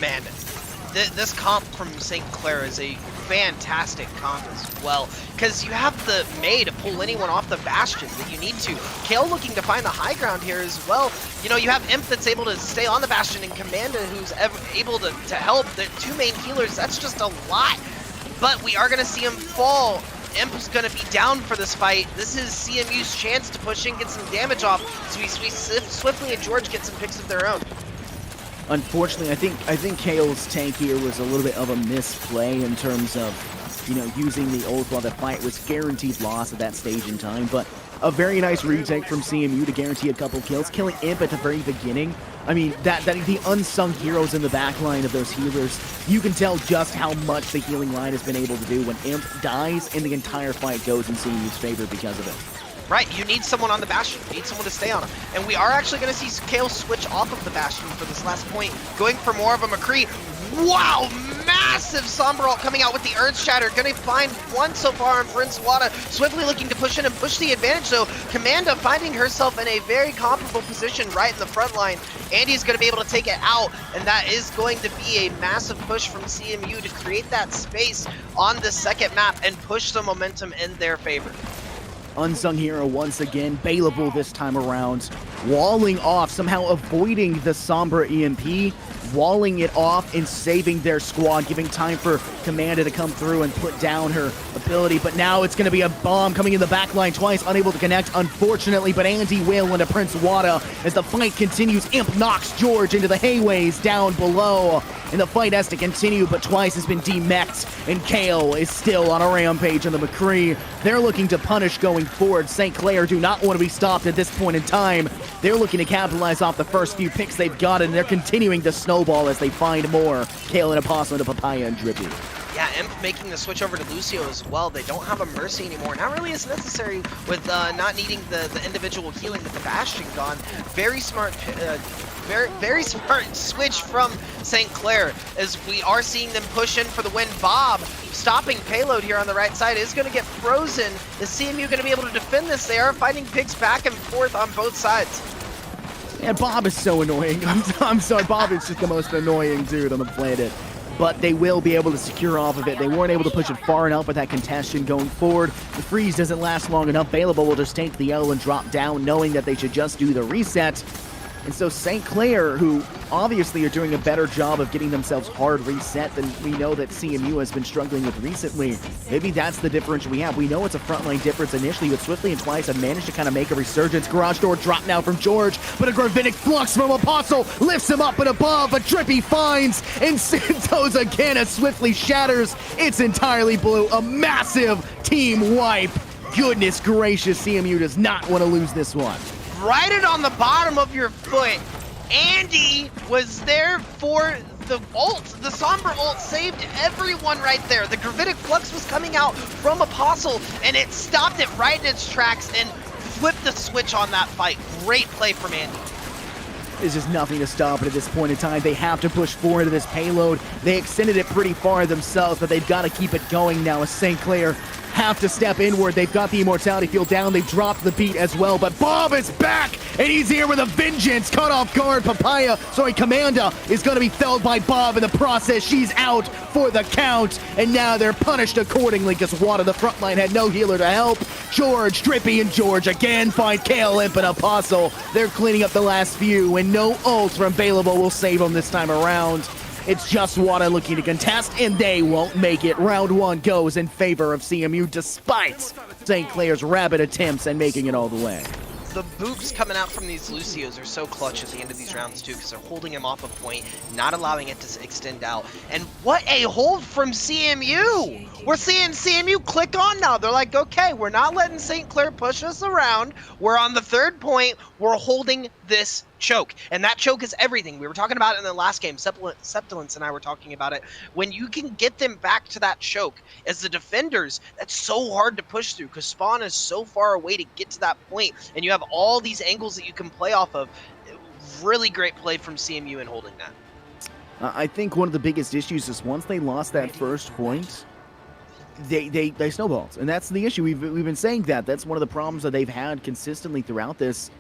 Man, this comp from St. Clair is a fantastic comp as well, because you have the Mei to pull anyone off the Bastion that you need to. Kale looking to find the high ground here as well. You know, you have Imp that's able to stay on the Bastion, and Commanda who's able to help. The 2 main healers, that's just a lot. But we are going to see him fall. Imp's going to be down for this fight. This is CMU's chance to push in, get some damage off, so we Swiftly and George get some picks of their own. Unfortunately, I think Kale's tank here was a little bit of a misplay in terms of, you know, using the ult while the fight was guaranteed loss at that stage in time, but a very nice retake from CMU to guarantee a couple kills, killing Imp at the very beginning. I mean, that the unsung heroes in the backline of those healers, you can tell just how much the healing line has been able to do when Imp dies and the entire fight goes in CMU's favor because of it. Right, you need someone on the Bastion. You need someone to stay on him. And we are actually going to see Kale switch off of the Bastion for this last point, going for more of a McCree. Wow, massive Sombra ult coming out with the Earth Shatter. Going to find one so far on Prince Wada. Swiftly looking to push in and push the advantage, though. Commanda finding herself in a very comparable position right in the front line. Andy's going to be able to take it out, and that is going to be a massive push from CMU to create that space on the second map and push the momentum in their favor. Unsung hero once again, bailable this time around, walling off, somehow avoiding the Sombra EMP, walling it off and saving their squad, giving time for Commanda to come through and put down her ability. But now it's going to be a bomb coming in the back line twice, unable to connect, unfortunately. But Andy will into Prince Wada as the fight continues. Imp knocks George into the hayways down below, and the fight has to continue, but twice has been demeched, and Kale is still on a rampage on the McCree. They're looking to punish going forward. St. Clair do not want to be stopped at this point in time. They're looking to capitalize off the first few picks they've got, and they're continuing to snowball as they find more. Kale and Apostle into Papaya and Drippy. Yeah, Imp making the switch over to Lucio as well. They don't have a Mercy anymore. Not really as necessary with not needing the individual healing with the Bastion gone. Very smart, very smart switch from St. Clair as we are seeing them push in for the win. Bob stopping payload here on the right side is going to get frozen. Is CMU going to be able to defend this? They are fighting picks back and forth on both sides. And Bob is so annoying. I'm sorry, Bob is just the most annoying dude on the planet. But they will be able to secure off of it. They weren't able to push it far enough with that contention going forward. The freeze doesn't last long enough. Bailable will just take the L and drop down, knowing that they should just do the reset. And so St. Clair, who obviously are doing a better job of getting themselves hard reset than we know that CMU has been struggling with recently, maybe that's the difference we have. We know it's a frontline difference initially, but Swiftly and Twice have managed to kind of make a resurgence. Garage door drop now from George, but a Gravitic Flux from Apostle lifts him up and above, but Drippy finds and Santos again as Swiftly shatters. It's entirely blue. A massive team wipe. Goodness gracious, CMU does not want to lose this one. Right it on the bottom of your foot. Andy was there for the ult. The Sombra ult saved everyone right there. The Gravitic Flux was coming out from Apostle, and it stopped it right in its tracks and flipped the switch on that fight. Great play from Andy. There's just nothing to stop it at this point in time. They have to push forward into this payload. They extended it pretty far themselves, but they've got to keep it going now as St. Clair have to step inward. They've got the Immortality Field down. They've dropped the beat as well, but Bob is back, and he's here with a vengeance. Cut off guard. Commanda is going to be felled by Bob in the process. She's out for the count, and now they're punished accordingly because Wada, the front line, had no healer to help. George, Drippy, and George again find Kale, Imp, and Apostle. They're cleaning up the last few, and no ults from Bailable will save them this time around. It's just Wada looking to contest, and they won't make it. Round one goes in favor of CMU, despite St. Clair's rabid attempts and making it all the way. The boops coming out from these Lucios are so clutch at the end of these rounds too, because they're holding him off a point, not allowing it to extend out. And what a hold from CMU! We're seeing CMU click on now. They're like, okay, we're not letting St. Clair push us around. We're on the third point. We're holding this choke, and that choke is everything. We were talking about it in the last game. Septilence and I were talking about it. When you can get them back to that choke as the defenders, that's so hard to push through because spawn is so far away to get to that point, and you have all these angles that you can play off of. Really great play from CMU in holding that. I think one of the biggest issues is once they lost that first point, they snowballed, and that's the issue. We've been saying that's one of the problems that they've had consistently throughout this.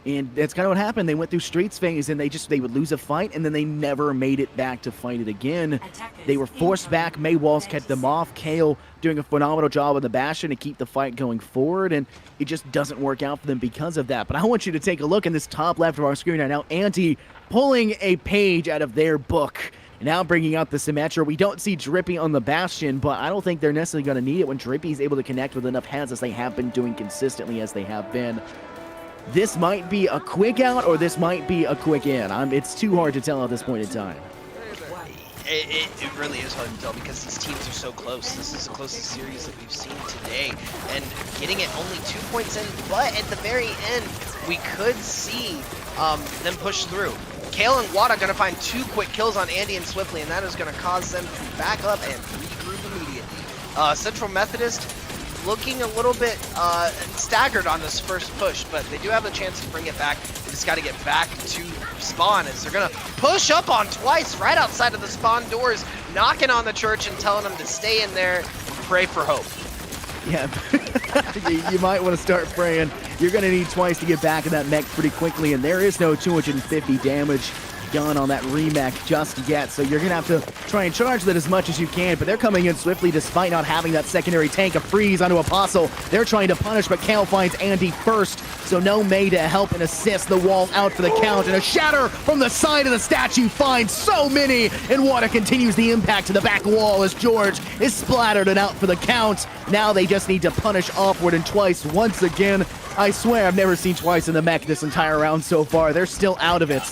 And that's kind of what happened. They went through Streets phase, and they would lose a fight, and then they never made it back to fight it again. They were forced back. May Walls kept them off. Kale doing a phenomenal job on the Bastion to keep the fight going forward, and it just doesn't work out for them because of that. But I want you to take a look in this top left of our screen right now. Anti pulling a page out of their book. Now bringing out the Symmetra. We don't see Drippy on the Bastion, but I don't think they're necessarily going to need it when Drippy's able to connect with enough heads as they have been doing consistently as they have been. This might be a quick out, or this might be a quick in. It's too hard to tell at this point in time. It really is hard to tell because these teams are so close. This is the closest series that we've seen today, and getting it only 2 points in, but at the very end, we could see them push through. Kale and Wada going to find 2 quick kills on Andy and Swiftly, and that is going to cause them to back up and regroup immediately. Central Methodist looking a little bit staggered on this first push, but they do have a chance to bring it back. They just got to get back to spawn as they're going to push up on Twice right outside of the spawn doors, knocking on the church and telling them to stay in there and pray for hope. Yeah, you might want to start praying. You're going to need Twice to get back in that mech pretty quickly, and there is no 250 damage gun on that remech just yet, so you're going to have to try and charge that as much as you can, but they're coming in swiftly despite not having that secondary tank. A freeze onto Apostle. They're trying to punish, but Kale finds Andy first, so no May to help and assist. The wall out for the count, and a shatter from the side of the statue finds so many, and Water continues the impact to the back wall as George is splattered and out for the count. Now they just need to punish offward, and Twice once again. I swear I've never seen Twice in the mech this entire round so far. They're still out of it.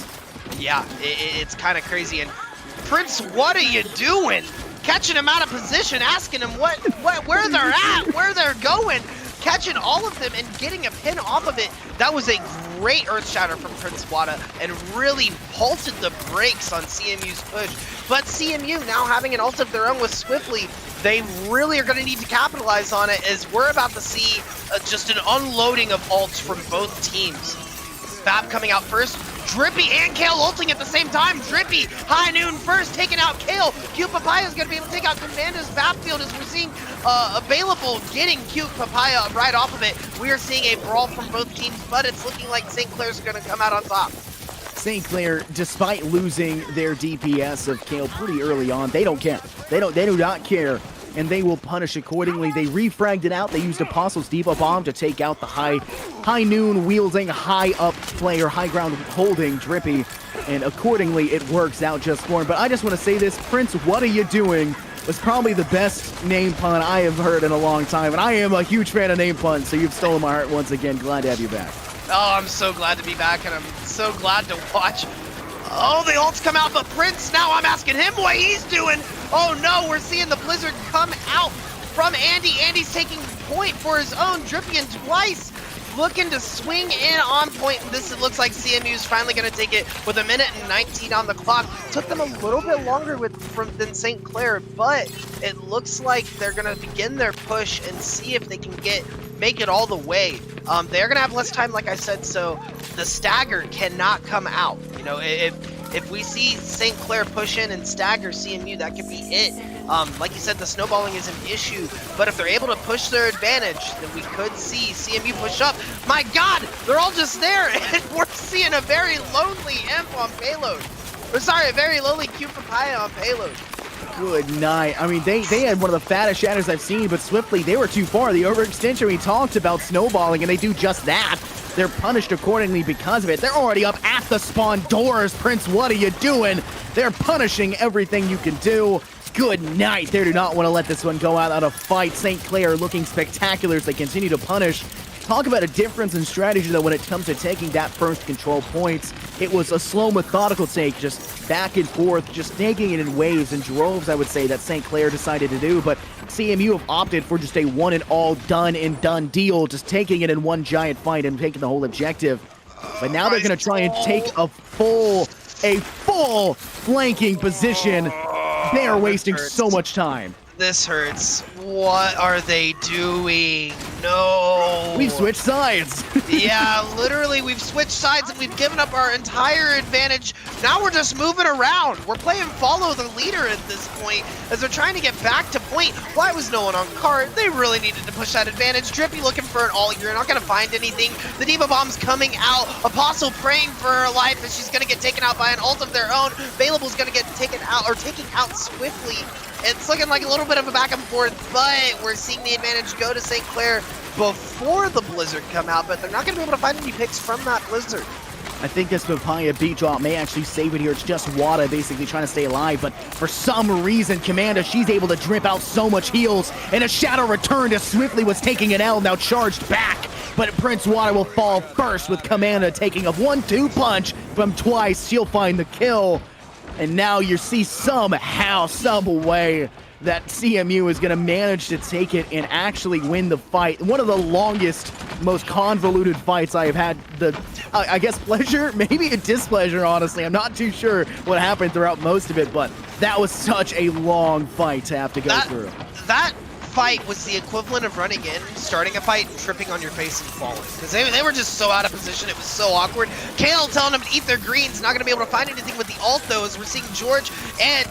Yeah, it's kind of crazy. And Prince, what are you doing? Catching him out of position, asking him where they're at, where they're going, catching all of them and getting a pin off of it. That was a great Earth Shatter from Prince Wada and really halted the brakes on CMU's push. But CMU now having an ult of their own with Swiftly, they really are going to need to capitalize on it, as we're about to see just an unloading of ults from both teams. Fab coming out first, Drippy and Kale ulting at the same time. Drippy, High Noon first, taking out Kale. Cute Papaya is going to be able to take out Commander's backfield as we're seeing available, getting Cute Papaya right off of it. We are seeing a brawl from both teams, but it's looking like St. Clair's going to come out on top. St. Clair, despite losing their DPS of Kale pretty early on, they don't care. They do not care, and they will punish accordingly. They refragged it out. They used Apostle's Depot Bomb to take out the High Noon wielding, high up player, high ground holding Drippy, and accordingly it works out just for him. But I just want to say this, Prince, what are you doing? Was probably the best name pun I have heard in a long time, and I am a huge fan of name puns, so you've stolen my heart once again. Glad to have you back. Oh, I'm so glad to be back, and I'm so glad to watch. Oh, the ults come out, but Prince, now I'm asking him what he's doing. Oh no, we're seeing the Blizzard come out from Andy. Andy's taking point for his own. Drippy and Twice looking to swing in on point. This, it looks like CMU's finally going to take it with 1:19 on the clock. Took them a little bit longer than St. Clair, but it looks like they're going to begin their push and see if they can make it all the way. They're going to have less time, like I said, so the stagger cannot come out. You know, if we see St. Clair push in and stagger CMU, that could be it. Like you said, the snowballing is an issue, but if they're able to push their advantage, then we could see CMU push up. My God, they're all just there, and we're seeing a very lonely Imp on payload. Or sorry, a very lonely Cute Papaya on payload. Good night. I mean, they had one of the fattest shatters I've seen, but Swiftly, they were too far. The overextension, we talked about snowballing, and they do just that. They're punished accordingly because of it. They're already up at the spawn doors. Prince, what are you doing? They're punishing everything you can do. Good night. They do not want to let this one go out on a fight. St. Clair looking spectacular as they continue to punish. Talk about a difference in strategy, though, when it comes to taking that first control points. It was a slow, methodical take, just back and forth, just taking it in waves and droves, I would say, that St. Clair decided to do. But CMU have opted for just a one-and-all, done deal, just taking it in one giant fight and taking the whole objective. But now they're going to try and take a full flanking position. They are wasting so much time. This hurts. What are they doing? No. We've switched sides. Yeah, literally, we've switched sides and we've given up our entire advantage. Now we're just moving around. We're playing follow the leader at this point as they're trying to get back to point. Why was no one on cart? They really needed to push that advantage. Drippy looking for an ult. You're not going to find anything. The Diva Bomb's coming out. Apostle praying for her life as she's going to get taken out by an ult of their own. Available's going to get taken out, or taken out swiftly. It's looking like a little bit of a back and forth, but we're seeing the advantage go to St. Clair before the Blizzard come out, but they're not going to be able to find any picks from that Blizzard. I think this Papaya beat drop may actually save it here. It's just Wada basically trying to stay alive, but for some reason, Commander, she's able to drip out so much heals, and a shadow returned as Swiftly was taking an L, now charged back. But Prince Wada will fall first with Commander taking a 1-2 punch from Twice. She'll find the kill. And now you see somehow, some way that CMU is going to manage to take it and actually win the fight. One of the longest, most convoluted fights I have had the, I guess, pleasure, maybe a displeasure, honestly. I'm not too sure what happened throughout most of it, but that was such a long fight to have to go through. That fight was the equivalent of running in, starting a fight, and tripping on your face and falling. Because they were just so out of position, it was so awkward. Kale telling them to eat their greens, not going to be able to find anything with the ult though, as we're seeing George and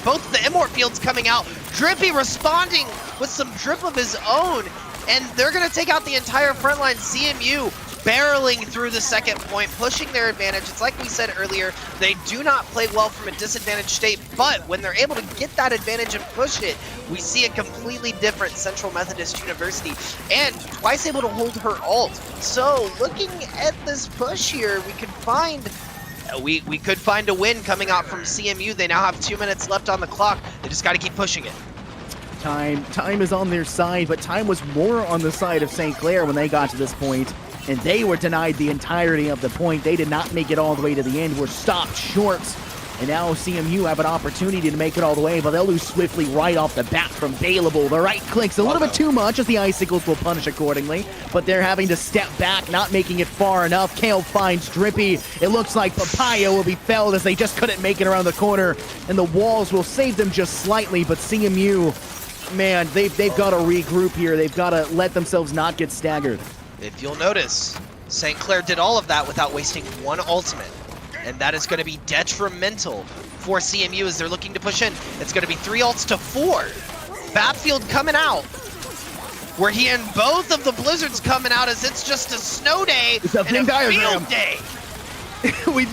both the Immort fields coming out. Drippy responding with some drip of his own, and they're going to take out the entire front line. CMU barreling through the second point, pushing their advantage. It's like we said earlier, they do not play well from a disadvantaged state, but when they're able to get that advantage and push it, we see a completely different Central Methodist University, and Twice able to hold her ult. So looking at this push here, we could find a win coming out from CMU. They now have 2 minutes left on the clock. They just got to keep pushing it. Time is on their side, but time was more on the side of St. Clair when they got to this point, and they were denied the entirety of the point. They did not make it all the way to the end, were stopped short, and now CMU have an opportunity to make it all the way, but they'll lose swiftly right off the bat from Bailable. The right clicks a little bit too much, as the Icicles will punish accordingly, but they're having to step back, not making it far enough. Kale finds Drippy. It looks like Papaya will be felled, as they just couldn't make it around the corner, and the walls will save them just slightly, but CMU, man, they've got to regroup here. They've got to let themselves not get staggered. If you'll notice, St. Clair did all of that without wasting one ultimate, and that is going to be detrimental for CMU as they're looking to push in. It's going to be 3 ults to 4. Bapfield coming out. We're hearing both of the blizzards coming out as it's just a snow day and a field day.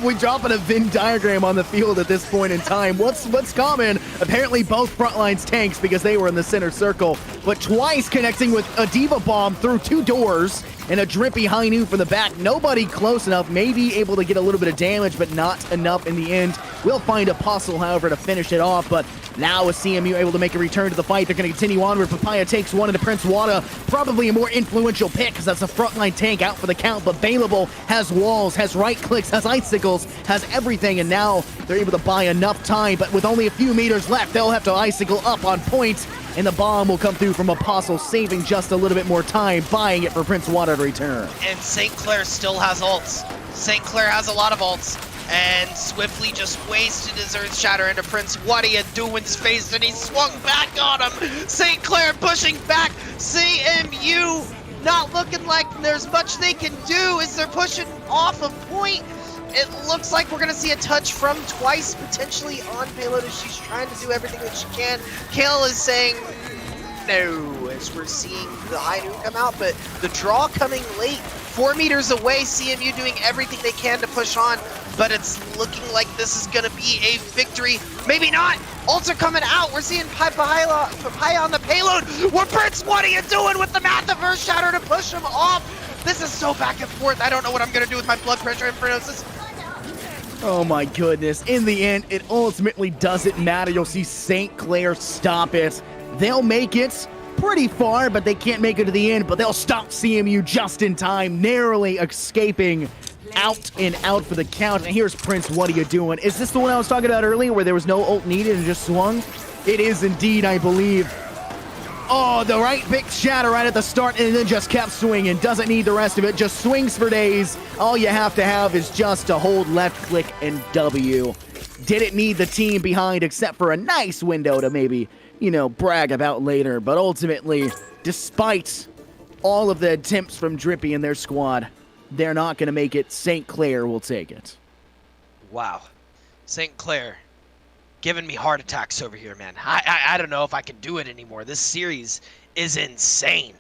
we dropping a Venn diagram on the field at this point in time. What's common? Apparently both front lines tanks because they were in the center circle, but Twice connecting with a Diva Bomb through 2 doors and a Drippy high noon from the back. Nobody close enough, maybe able to get a little bit of damage, but not enough in the end. We'll find Apostle, however, to finish it off, but now with CMU able to make a return to the fight, they're going to continue onward. Papaya takes one into Prince Wada, probably a more influential pick because that's a frontline tank out for the count, but Bailable has walls, has right clicks, has icicles, has everything, and now they're able to buy enough time, but with only a few meters left, they'll have to icicle up on point, and the bomb will come through from Apostle, saving just a little bit more time, buying it for Prince Wada to return. And St. Clair still has ults. St. Clair has a lot of ults, and swiftly just wasted his Earth Shatter into Prince Wadia Doin's face, and he swung back on him. St. Clair pushing back. CMU not looking like there's much they can do as they're pushing off a point. It looks like we're going to see a touch from Twice potentially on payload as she's trying to do everything that she can. Kale is saying no as we're seeing the high noon come out, but the draw coming late. 4 meters away, CMU doing everything they can to push on, but it's looking like this is going to be a victory. Maybe not. Ults are coming out. We're seeing Papaya on the payload. What are you doing with the Methodist Shatter to push him off? This is so back and forth. I don't know what I'm going to do with my blood pressure Infernosis. Oh my goodness. In the end, it ultimately doesn't matter. You'll see St. Clair stop it. They'll make it pretty far, but they can't make it to the end, but they'll stop CMU just in time, narrowly escaping out and out for the count. And here's Prince, what are you doing? Is this the one I was talking about earlier where there was no ult needed and just swung? It is indeed, I believe. Oh, the right big shatter right at the start and then just kept swinging. Doesn't need the rest of it, just swings for days. All you have to have is just to hold left click and W. Didn't need the team behind except for a nice window to maybe, you know, brag about later. But ultimately, despite all of the attempts from Drippy and their squad, they're not going to make it. St. Clair will take it. Wow. St. Clair giving me heart attacks over here, man. I don't know if I can do it anymore. This series is insane.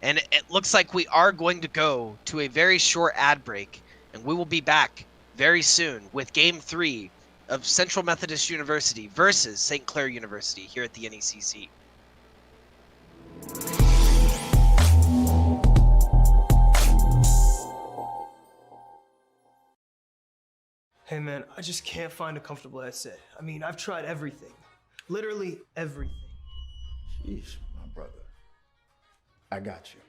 And it looks like we are going to go to a very short ad break, and we will be back very soon with Game 3 of Central Methodist University versus St. Clair University here at the NECC. Hey man, I just can't find a comfortable headset. I mean, I've tried everything. Literally everything. Sheesh, my brother. I got you.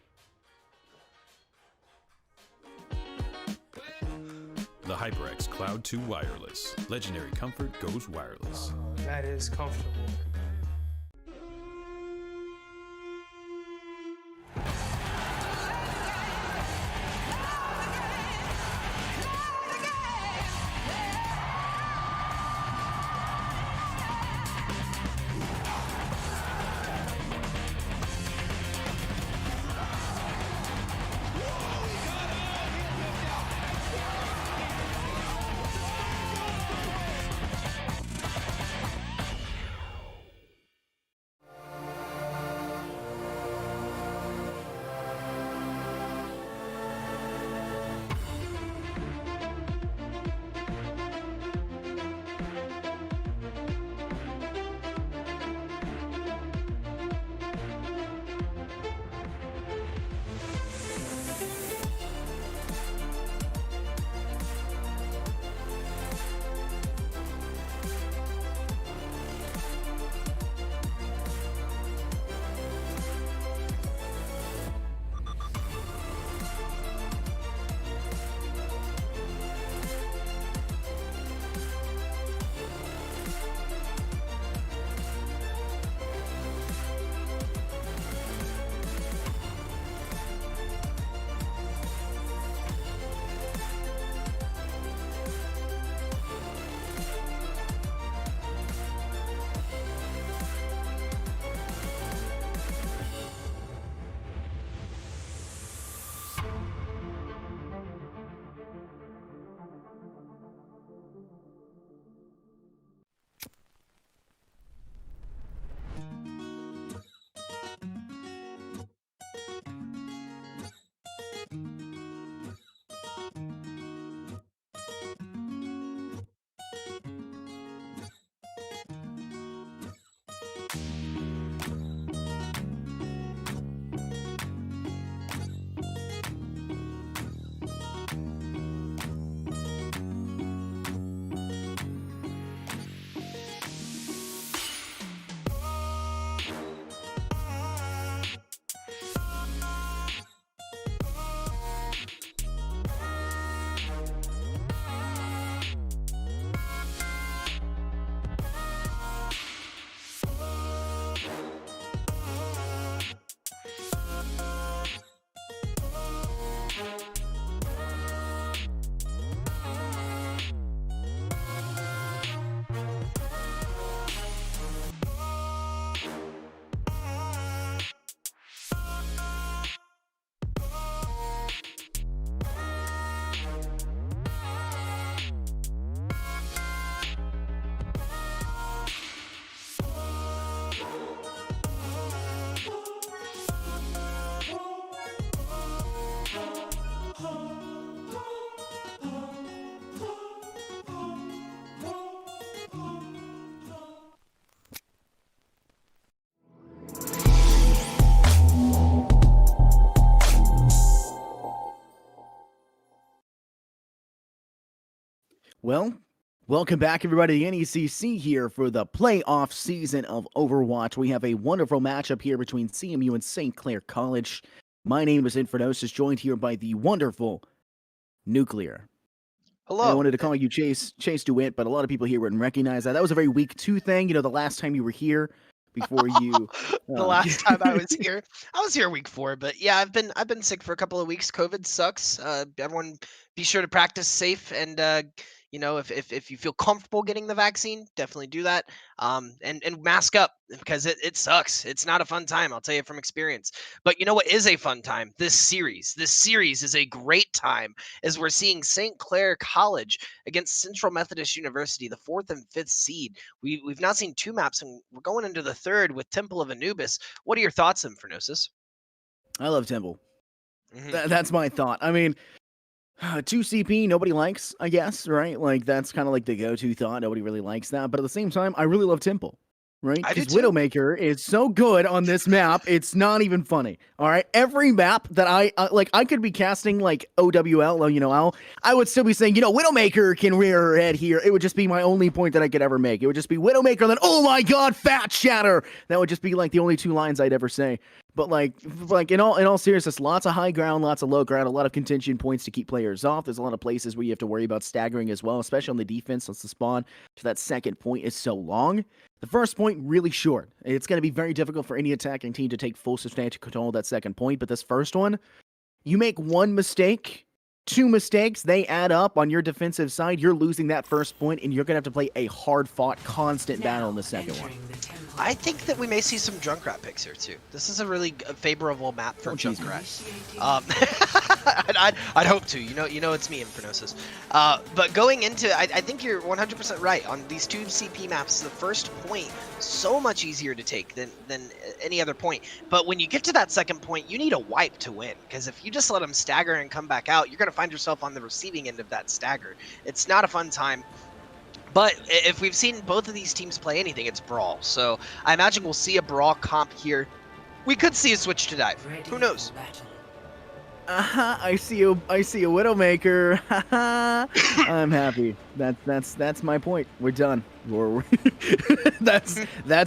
The HyperX Cloud 2 Wireless. Legendary comfort goes wireless. That is comfortable. Well, welcome back, everybody. The NECC here for the playoff season of Overwatch. We have a wonderful matchup here between CMU and St. Clair College. My name is Infernoses, joined here by the wonderful Nuclear. Hello. I wanted to call you Chase DeWitt, but a lot of people here wouldn't recognize that. That was a very week 2 thing. You know, the last time you were here before you. The last time I was here week 4, but yeah, I've been sick for a couple of weeks. COVID sucks. Everyone, be sure to practice safe, and you know, if you feel comfortable getting the vaccine, definitely do that. And mask up, because it sucks. It's not a fun time, I'll tell you from experience. But you know what is a fun time? This series is a great time, as we're seeing St. Clair College against Central Methodist University, the 4th and 5th seed. We've now seen 2 maps, and we're going into the 3rd with Temple of Anubis. What are your thoughts, Infernosis? I love Temple. That's my thought. I mean, 2 CP, nobody likes, I guess, right? Like, that's kind of like the go-to thought. Nobody really likes that. But at the same time, I really love Temple, right? I do Because too. Widowmaker is so good on this map, it's not even funny, all right? Every map that I could be casting, like, OWL, you know, I would still be saying, you know, Widowmaker can rear her head here. It would just be my only point that I could ever make. It would just be Widowmaker, then, oh my god, Fat Shatter! That would just be, like, the only 2 lines I'd ever say. But like in all seriousness, lots of high ground, lots of low ground, a lot of contention points to keep players off. There's a lot of places where you have to worry about staggering as well, especially on the defense, since the spawn to that second point is so long. The first point, really short. It's going to be very difficult for any attacking team to take full substantial control of that second point, but this first one, you make 1 mistake, 2 mistakes, they add up on your defensive side, you're losing that first point, and you're going to have to play a hard-fought, constant battle in the second one. I think that we may see some Junkrat picks here too. This is a really favorable map for Junkrat. I'd hope to. You know it's me, Infernosis. But going into, I think you're 100% right on these 2 CP maps. The first point so much easier to take than any other point. But when you get to that second point, you need a wipe to win. Because if you just let them stagger and come back out, you're gonna find yourself on the receiving end of that stagger. It's not a fun time. But if we've seen both of these teams play anything, it's Brawl. So I imagine we'll see a Brawl comp here. We could see a switch to dive. Who knows? I see a Widowmaker. I'm happy. That's my point. We're done. That's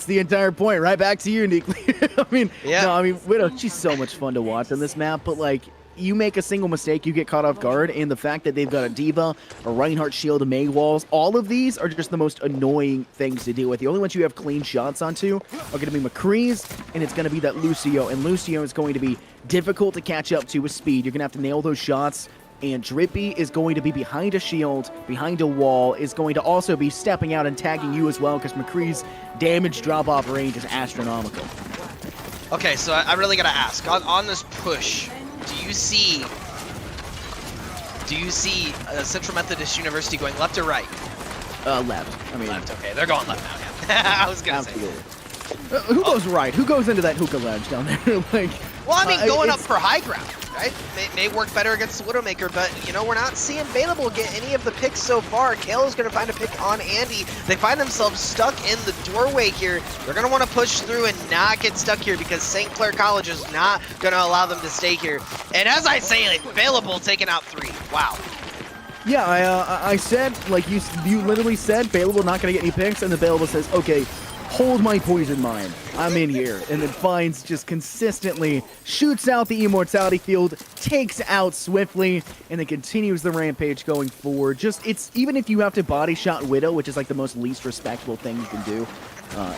the entire point. Right back to you, Nuclear. Widow, she's so much fun to watch on this map, but like, you make a single mistake, you get caught off guard, and the fact that they've got a Diva, a Reinhardt shield, a May walls, all of these are just the most annoying things to deal with. The only ones you have clean shots onto are going to be McCree's, and it's going to be that Lucio, and Lucio is going to be difficult to catch up to with speed. You're going to have to nail those shots, and Drippy is going to be behind a shield, behind a wall, is going to also be stepping out and tagging you as well, because McCree's damage drop-off range is astronomical. Okay, so I really got to ask, on this push, do you see Central Methodist University going left or right? Left. I mean, left. Okay, they're going left now. Yeah. I was gonna say. Who goes right? Who goes into that hookah ledge down there? Like, well, I mean, going up for high ground, right? May work better against the Widowmaker, but you know, we're not seeing Bailable get any of the picks so far. Kale is going to find a pick on Andy. They find themselves stuck in the doorway here. They're going to want to push through and not get stuck here, because St. Clair College is not going to allow them to stay here. And as I say it, Bailable taking out 3. Wow. Yeah, I said, like, you literally said, Bailable not going to get any picks, and the Bailable says, okay, hold my poison mine. I'm in here. And then finds just consistently shoots out the immortality field, takes out swiftly, and then continues the rampage going forward. Just, it's, even if you have to body shot Widow, which is like the most least respectable thing you can do,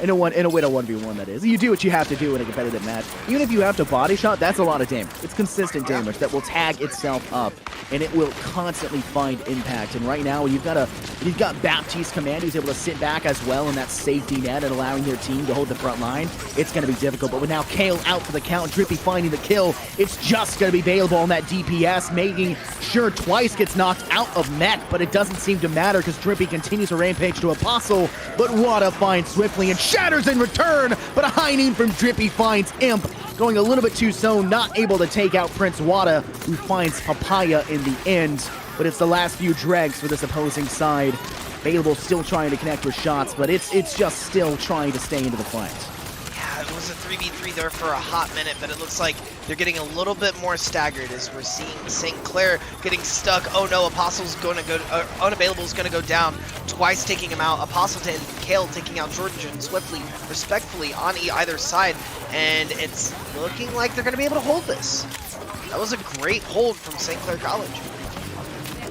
In a win a 1v1, that is. You do what you have to do in a competitive match. Even if you have to body shot, that's a lot of damage. It's consistent damage that will tag itself up, and it will constantly find impact. And right now, you've got Baptiste Command, who's able to sit back as well in that safety net and allowing their team to hold the front line. It's going to be difficult, but with now Kale out for the count, Drippy finding the kill, it's just going to be available on that DPS, making sure Twice gets knocked out of mech, but it doesn't seem to matter because Drippy continues to rampage to Apostle, but Wada finds Swiftly and shatters in return, but a high noon from Drippy finds Imp, going a little bit too soon, not able to take out Prince Wada, who finds Papaya in the end, but it's the last few dregs for this opposing side. Available still trying to connect with shots, but it's just still trying to stay into the fight. Yeah, it was a 3v3 there for a hot minute, but it looks like they're getting a little bit more staggered as we're seeing St. Clair getting stuck. Oh no, Apostle's going to go, Unavailable is going to go down. Twice taking him out. Apostle and Kale taking out Georgian swiftly, respectfully on either side, and it's looking like they're going to be able to hold this. That was a great hold from St. Clair College.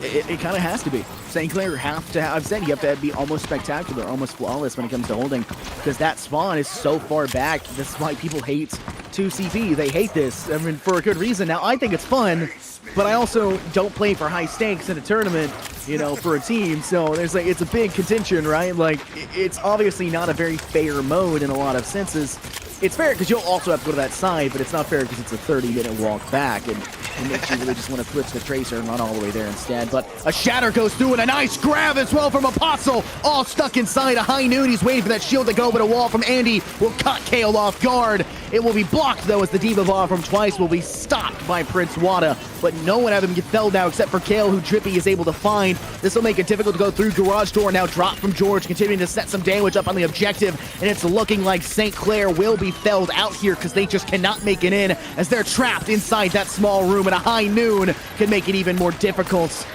It kind of has to be. St. Clair I've said you have to be almost spectacular, almost flawless when it comes to holding, because that spawn is so far back. That's why people hate 2CP. They hate this, I mean, for a good reason. Now, I think it's fun, but I also don't play for high stakes in a tournament, you know, for a team. So there's like, it's a big contention, right? Like, it's obviously not a very fair mode in a lot of senses. It's fair because you'll also have to go to that side, but it's not fair because it's a 30-minute walk back, and it makes you really just want to switch the tracer and run all the way there instead. But a shatter goes through, and a nice grab as well from Apostle, all stuck inside a high noon. He's waiting for that shield to go, but a wall from Andy will cut Kale off guard. It will be blocked, though, as the Diva Ball from Twice will be stopped by Prince Wada, but no one having get felled now except for Kale, who Drippy is able to find. This will make it difficult to go through. Garage Door now dropped from George, continuing to set some damage up on the objective, and it's looking like St. Clair will be felled out here because they just cannot make it in as they're trapped inside that small room, and a high noon can make it even more difficult.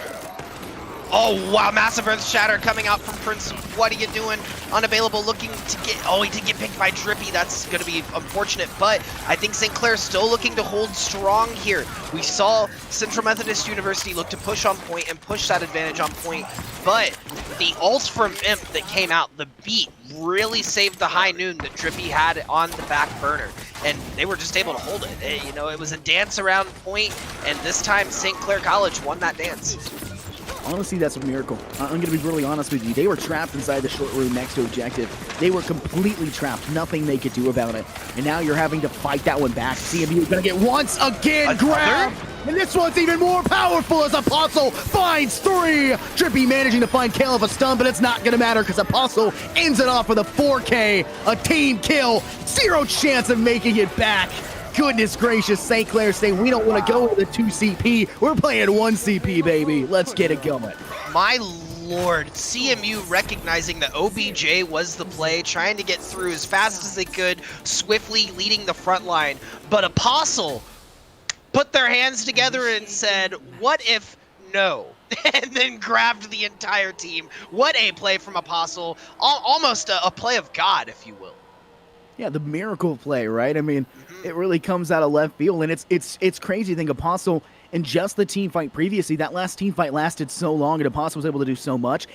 Oh, wow, massive earth shatter coming out from Prince. What are you doing? Unavailable, looking to get, oh, he did get picked by Drippy. That's going to be unfortunate, but I think St. Clair's still looking to hold strong here. We saw Central Methodist University look to push on point and push that advantage on point, but the ult from Imp that came out, the beat, really saved the high noon that Drippy had on the back burner, and they were just able to hold it. You know, it was a dance around point, and this time St. Clair College won that dance. Honestly, that's a miracle. I'm going to be really honest with you. They were trapped inside the short room next to objective. They were completely trapped. Nothing they could do about it. And now you're having to fight that one back. CMU is going to get once again grabbed. And this one's even more powerful as Apostle finds 3. Drippy managing to find Kale of a stun, but it's not going to matter because Apostle ends it off with a 4K. A team kill. 0 chance of making it back. Goodness gracious, St. Clair saying we don't want to go with the 2CP. We're playing 1CP, baby. Let's get it going. My lord, CMU recognizing that OBJ was the play, trying to get through as fast as they could, swiftly leading the front line. But Apostle put their hands together and said, what if no? And then grabbed the entire team. What a play from Apostle. Almost a play of God, if you will. Yeah, the miracle play, right? I mean, it really comes out of left field, and it's crazy to think Apostle in just the team fight previously, that last team fight lasted so long, and Apostle was able to do so much.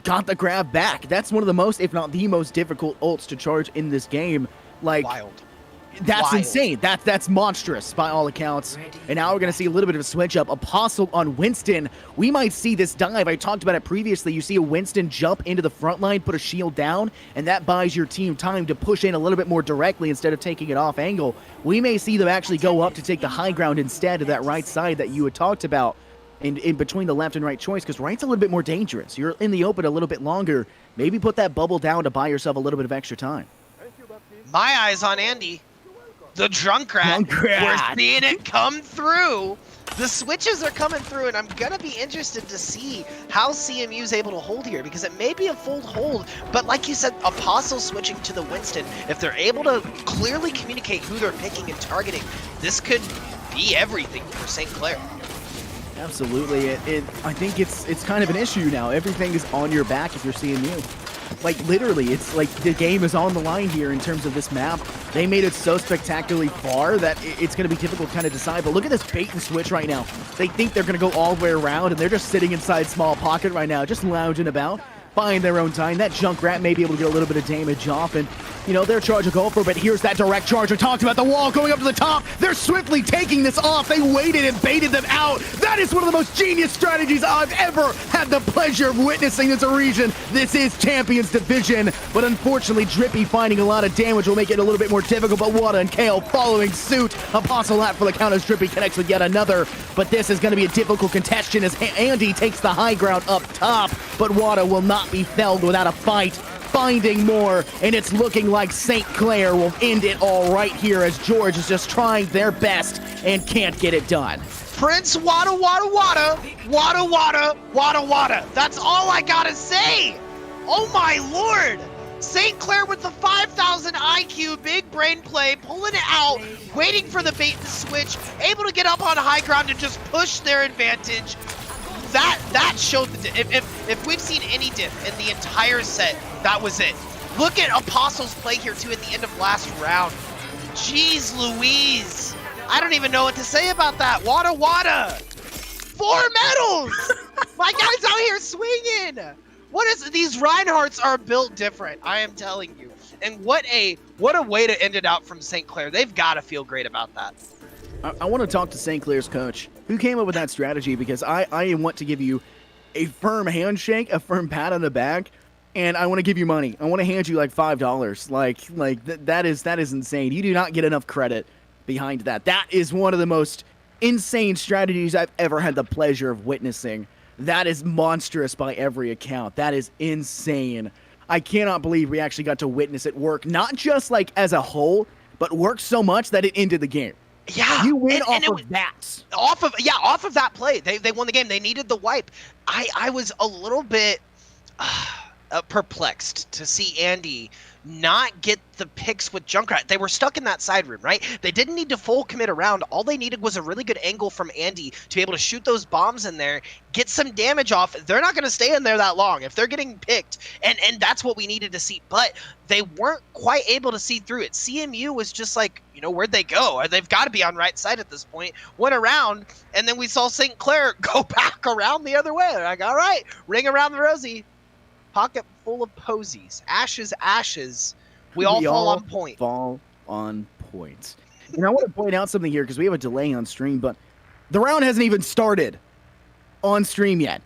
Got the grab back. That's one of the most, if not the most difficult ults to charge in this game. Like, Wild. That's insane. That's monstrous by all accounts. And now we're going to see a little bit of a switch up. Apostle on Winston. We might see this dive. I talked about it previously. You see a Winston jump into the front line, put a shield down, and that buys your team time to push in a little bit more directly instead of taking it off angle. We may see them actually go up to take the high ground instead of that right side that you had talked about in between the left and right choice, because right's a little bit more dangerous. You're in the open a little bit longer. Maybe put that bubble down to buy yourself a little bit of extra time. My eyes on Andy. The drunk rat. We're seeing it come through. The switches are coming through, and I'm going to be interested to see how CMU's able to hold here, because it may be a full hold, but like you said, Apostle switching to the Winston, if they're able to clearly communicate who they're picking and targeting, this could be everything for St. Clair. Absolutely. I think it's kind of an issue now. Everything is on your back if you're CMU. Like, literally, it's like the game is on the line here in terms of this map. They made it so spectacularly far that it's going to be difficult to kind of decide. But look at this bait and switch right now. They think they're going to go all the way around, and they're just sitting inside small pocket right now, just lounging about. buying their own time. That Junkrat may be able to get a little bit of damage off, and, you know, their charge will go for, but here's that direct charge. I talked about the wall going up to the top. They're swiftly taking this off. They waited and baited them out. That is one of the most genius strategies I've ever had the pleasure of witnessing this region. This is Champions Division, but unfortunately, Drippy finding a lot of damage will make it a little bit more difficult, but Wada and Kale following suit. Apostle hat for the count as Drippy connects with yet another, but this is going to be a difficult contention as Andy takes the high ground up top, but Wada will not be felled without a fight. Finding more, and it's looking like St. Clair will end it all right here as George is just trying their best and can't get it done. Prince Wada Wada Wada, Wada Wada, Wada Wada. That's all I gotta say. Oh my lord. St. Clair with the 5,000 IQ, big brain play, pulling it out, waiting for the bait to switch, able to get up on high ground and just push their advantage. That showed if we've seen any diff in the entire set, that was it. Look at Apostle's play here too at the end of last round. Jeez Louise. I don't even know what to say about that. Wada Wada. 4 medals. My guy's out here swinging. These Reinhardts are built different, I am telling you. And what a way to end it out from St. Clair. They've got to feel great about that. I want to talk to St. Clair's coach, who came up with that strategy, because I want to give you a firm handshake, a firm pat on the back, and I want to give you money. I want to hand you like $5. That is insane. You do not get enough credit behind that. That is one of the most insane strategies I've ever had the pleasure of witnessing. That is monstrous by every account. That is insane. I cannot believe we actually got to witness it work, not just like as a whole, but work so much that it ended the game. Yeah, you win off of that. Off of that play. They won the game. They needed the wipe. I was a little bit perplexed to see Andy not get the picks with Junkrat. They were stuck in that side room, right? They didn't need to full commit around. All they needed was a really good angle from Andy to be able to shoot those bombs in there, get some damage off. They're not going to stay in there that long if they're getting picked, and that's what we needed to see. But they weren't quite able to see through it. CMU was just like, you know, where'd they go? They've got to be on right side at this point. Went around, and then we saw St. Clair go back around the other way. They're like, all right, ring around the rosy. Pocket full of posies. Ashes, ashes. We all fall on point. Fall on point. And I want to point out something here because we have a delay on stream, but the round hasn't even started on stream yet.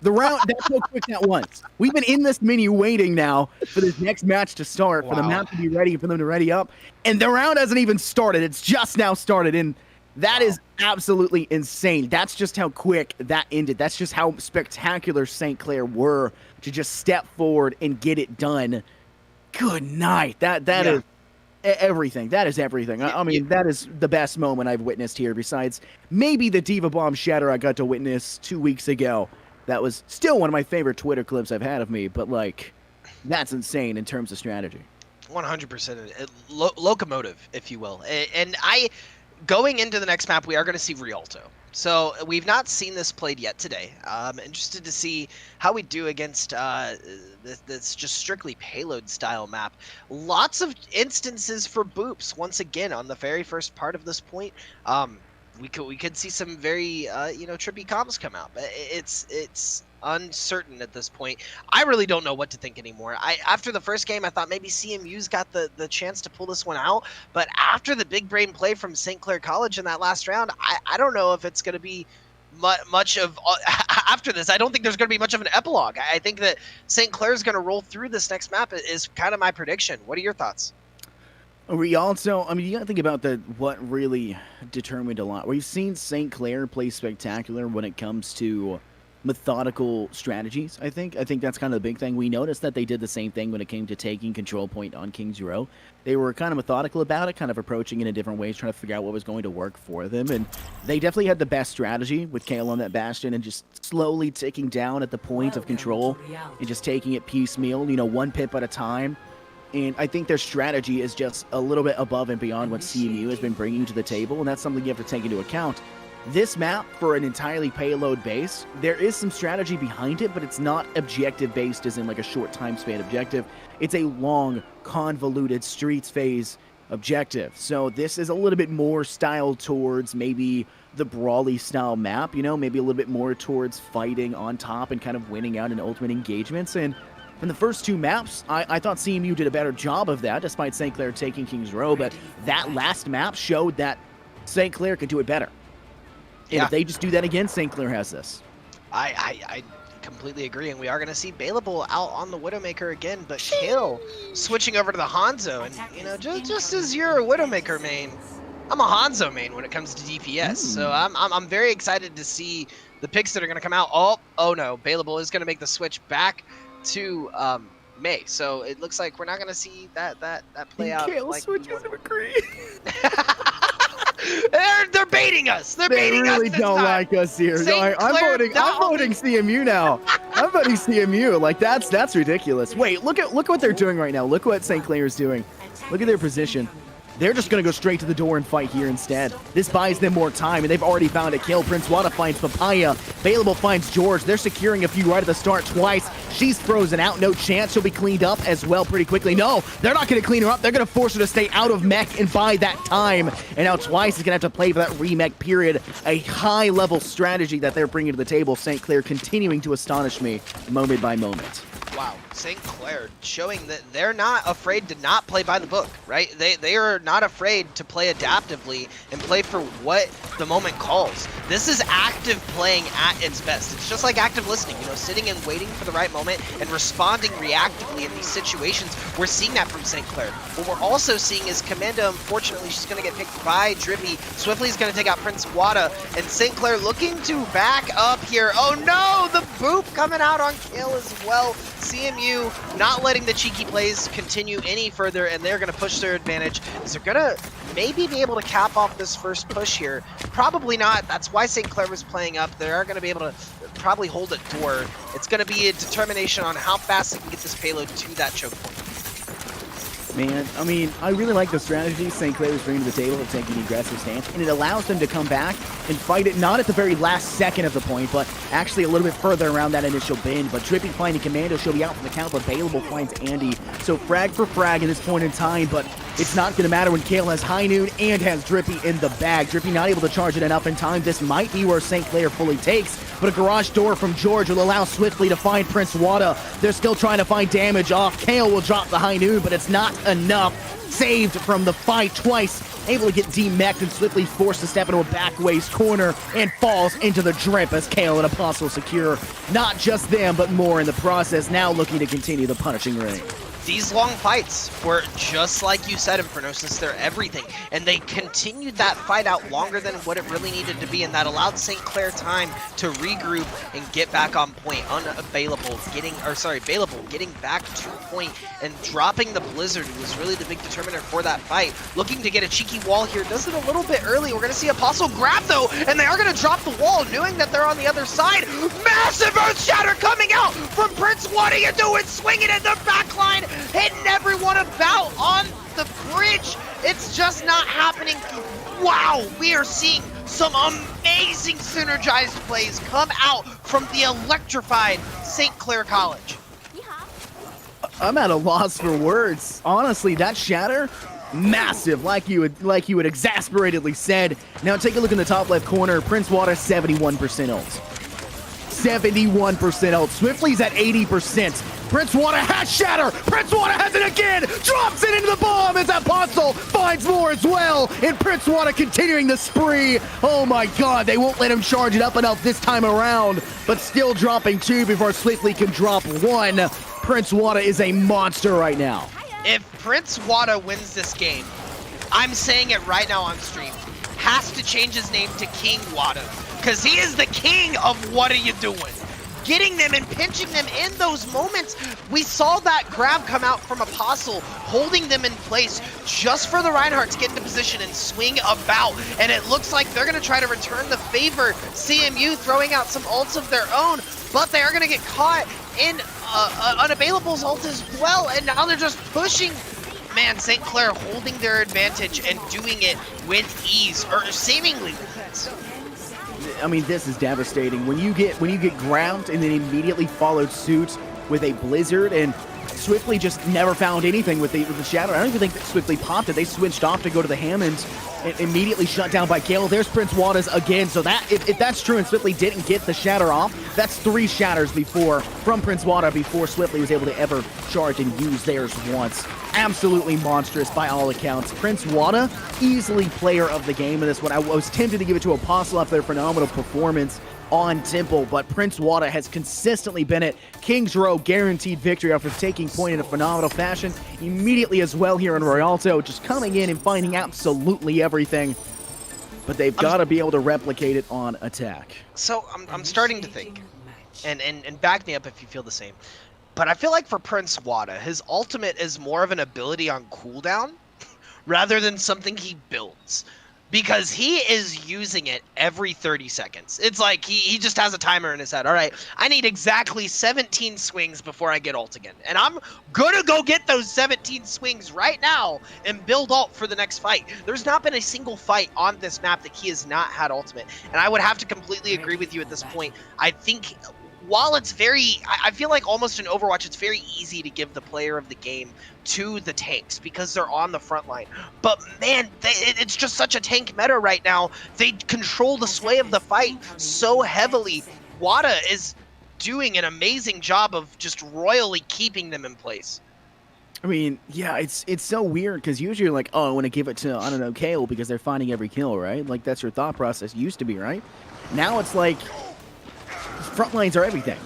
The round, that's how quick that was. We've been in this menu waiting now for this next match to start, for the map to be ready, for them to ready up. And the round hasn't even started. It's just now started. And that is absolutely insane. That's just how quick that ended. That's just how spectacular St. Clair were to just step forward and get it done. Good night. That is everything. That is everything. I mean, that is the best moment I've witnessed here, besides maybe the Diva Bomb shatter I got to witness 2 weeks ago. That was still one of my favorite Twitter clips I've had of me, but, like, that's insane in terms of strategy. 100%. Locomotive, if you will. And going into the next map, we are going to see Rialto. So we've not seen this played yet today. I'm interested to see how we do against this just strictly payload style map. Lots of instances for boops once again on the very first part of this point. We could see some very trippy comms come out, but it's uncertain at this point. I really don't know what to think anymore. After the first game, I thought maybe CMU's got the chance to pull this one out, but after the big brain play from St. Clair College in that last round, I don't know if it's going to be much of after this. I don't think there's going to be much of an epilogue. I think that St. Clair is going to roll through this next map is kind of my prediction. What are your thoughts? Rialto, I mean, you got to think about what really determined a lot. We've seen St. Clair play spectacular when it comes to methodical strategies, I think. I think that's kind of the big thing. We noticed that they did the same thing when it came to taking control point on King's Row. They were kind of methodical about it, kind of approaching it in different ways, trying to figure out what was going to work for them. And they definitely had the best strategy with Kale on that Bastion and just slowly ticking down at the point of control and just taking it piecemeal, one pip at a time. And I think their strategy is just a little bit above and beyond what CMU has been bringing to the table, and that's something you have to take into account. This map, for an entirely payload base, there is some strategy behind it, but it's not objective-based as in like a short time span objective. It's a long, convoluted streets phase objective. So this is a little bit more styled towards maybe the brawly style map, you know, maybe a little bit more towards fighting on top and kind of winning out in ultimate engagements. And in the first 2 maps, I thought CMU did a better job of that, despite St. Clair taking King's Row, but that last map showed that St. Clair could do it better. And if they just do that again, St. Clair has this. I completely agree, and we are going to see Bailable out on the Widowmaker again, but Kale switching over to the Hanzo, and you know, just as you're a Widowmaker main, I'm a Hanzo main when it comes to DPS, so I'm very excited to see the picks that are going to come out. Oh no, Bailable is going to make the switch back to May, so it looks like we're not going to see that play out. Kale like switches to McCree. They're baiting us. They're They baiting really us this don't time. like us here. St. I'm Clair voting CMU now. I'm voting CMU. Like that's ridiculous. Wait, look at what they're doing right now. Look what St. Clair is doing. Look at their position. They're just going to go straight to the door and fight here instead. This buys them more time, and they've already found a kill. Prince Wada finds Papaya. Bailable finds George. They're securing a few right at the start twice. She's frozen out. No chance. She'll be cleaned up as well pretty quickly. No, they're not going to clean her up. They're going to force her to stay out of mech and buy that time. And now Twice is going to have to play for that remech period. A high-level strategy that they're bringing to the table. St. Clair continuing to astonish me moment by moment. Wow, St. Clair showing that they're not afraid to not play by the book, right? They are not afraid to play adaptively and play for what the moment calls. This is active playing at its best. It's just like active listening, you know, sitting and waiting for the right moment and responding reactively in these situations. We're seeing that from St. Clair. What we're also seeing is Commando, unfortunately, she's going to get picked by Drippy. Swiftly is going to take out Prince Wada, and St. Clair looking to back up here. Oh no, the boop coming out on kill as well. CMU not letting the cheeky plays continue any further, and they're going to push their advantage. Is they're going to maybe be able to cap off this first push here? Probably not. That's why St. Clair was playing up. They are going to be able to probably hold it door. It's going to be a determination on how fast they can get this payload to that choke point. Man, I mean, I really like the strategy St. Clair is bringing to the table of taking the aggressive stance, and it allows them to come back and fight it not at the very last second of the point, but actually a little bit further around that initial bend. But Drippy finding Commando, she'll be out from the count, but Bailable finds Andy. So frag for frag in this point in time, but it's not going to matter when Kale has High Noon and has Drippy in the bag. Drippy not able to charge it enough in time. This might be where St. Clair fully takes, but a garage door from George will allow Swiftly to find Prince Wada. They're still trying to find damage off. Kale will drop the High Noon, but it's not enough. Saved from the fight twice, able to get demeched, and Swiftly forced to step into a back waist corner and falls into the drip as Kale and Apostle secure not just them, but more in the process, now looking to continue the punishing reign. These long fights were just like you said, Infernosis, they're everything. And they continued that fight out longer than what it really needed to be, and that allowed St. Clair time to regroup and get back on point. Bailable getting back to point and dropping the Blizzard was really the big determiner for that fight. Looking to get a cheeky wall here, does it a little bit early. We're going to see Apostle grab though, and they are going to drop the wall, knowing that they're on the other side. Massive Earth Shatter coming out from Prince. What are you doing? Swinging in their backline, hitting everyone about on the bridge. It's just not happening. Wow, we are seeing some amazing synergized plays come out from the electrified St. Clair College. I'm at a loss for words. Honestly, that shatter, massive, like you had exasperatedly said. Now take a look in the top left corner. Prince Wada 71% ult. 71% ult. Swiftly's at 80%. Prince Wada has shatter. Prince Wada has it again. Drops it into the bomb as Apostle finds more as well. And Prince Wada continuing the spree. Oh my god, they won't let him charge it up enough this time around. But still dropping 2 before Swiftly can drop 1. Prince Wada is a monster right now. If Prince Wada wins this game, I'm saying it right now on stream, has to change his name to King Wada. Because he is the king of what are you doing? Getting them and pinching them in those moments. We saw that grab come out from Apostle, holding them in place just for the Reinhardt to get into position and swing about. And it looks like they're going to try to return the favor. CMU throwing out some ults of their own, but they are going to get caught in Unavailable's ult as well. And now they're just pushing. Man, St. Clair holding their advantage and doing it with ease, or seemingly with ease. I mean, this is devastating. When you get grabbed and then immediately followed suit with a Blizzard, and Swiftly just never found anything with the shadow. I don't even think that Swiftly popped it. They switched off to go to the Hammond. immediately shut down by Gale. There's Prince Waters again, so that if that's true and Swiftly didn't get the shatter off, that's 3 shatters before from Prince Water before Swiftly was able to ever charge and use theirs once. Absolutely monstrous by all accounts. Prince Water, easily player of the game in this one. I was tempted to give it to Apostle after their phenomenal performance on Temple, but Prince Water has consistently been it. King's Row guaranteed victory after taking point in a phenomenal fashion immediately as well here in Rialto, just coming in and finding absolutely everything. But they've got to be able to replicate it on attack. So I'm starting to think, and back me up if you feel the same, but I feel like for Prince Wada, his ultimate is more of an ability on cooldown rather than something he builds. Because he is using it every 30 seconds. It's like he just has a timer in his head. All right, I need exactly 17 swings before I get ult again. And I'm gonna go get those 17 swings right now and build ult for the next fight. There's not been a single fight on this map that he has not had ultimate. And I would have to completely agree with you at this point. I think while it's I feel like almost in Overwatch, it's very easy to give the player of the game to the tanks because they're on the front line. But man, it's just such a tank meta right now. They control the sway of the fight so heavily. Wada is doing an amazing job of just royally keeping them in place. I mean, yeah, it's so weird because usually you're like, oh, I want to give it to, I don't know, Kale because they're finding every kill, right? Like that's your thought process used to be, right? Now it's like front lines are everything.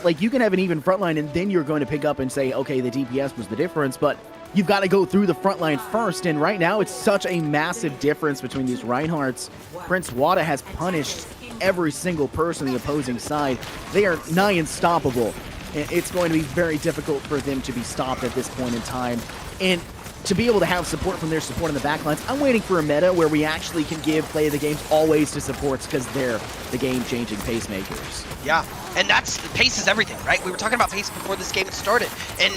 Like you can have an even front line and then you're going to pick up and say, okay, the DPS was the difference, but you've got to go through the front line first. And right now it's such a massive difference between these Reinhardts. Prince Wada has punished every single person on the opposing side. They are nigh unstoppable. It's going to be very difficult for them to be stopped at this point in time. And to be able to have support from their support in the backlines, I'm waiting for a meta where we actually can give play of the games always to supports because they're the game-changing pacemakers. Yeah, and pace is everything, right? We were talking about pace before this game started, and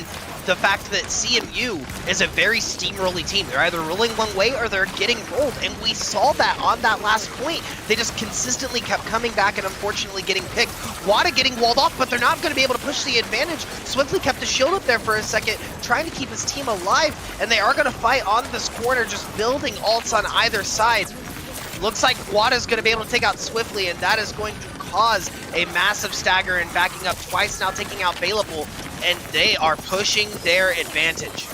the fact that CMU is a very steamrolly team. They're either rolling one way or they're getting rolled, and we saw that on that last point. They just consistently kept coming back and unfortunately getting picked. Wada getting walled off, but they're not going to be able to push the advantage. Swiftly kept the shield up there for a second, trying to keep his team alive, and they are going to fight on this corner, just building ults on either side. Looks like Wada's going to be able to take out Swiftly, and that is going to cause a massive stagger and backing up twice now, taking out Bailable, and they are pushing their advantage.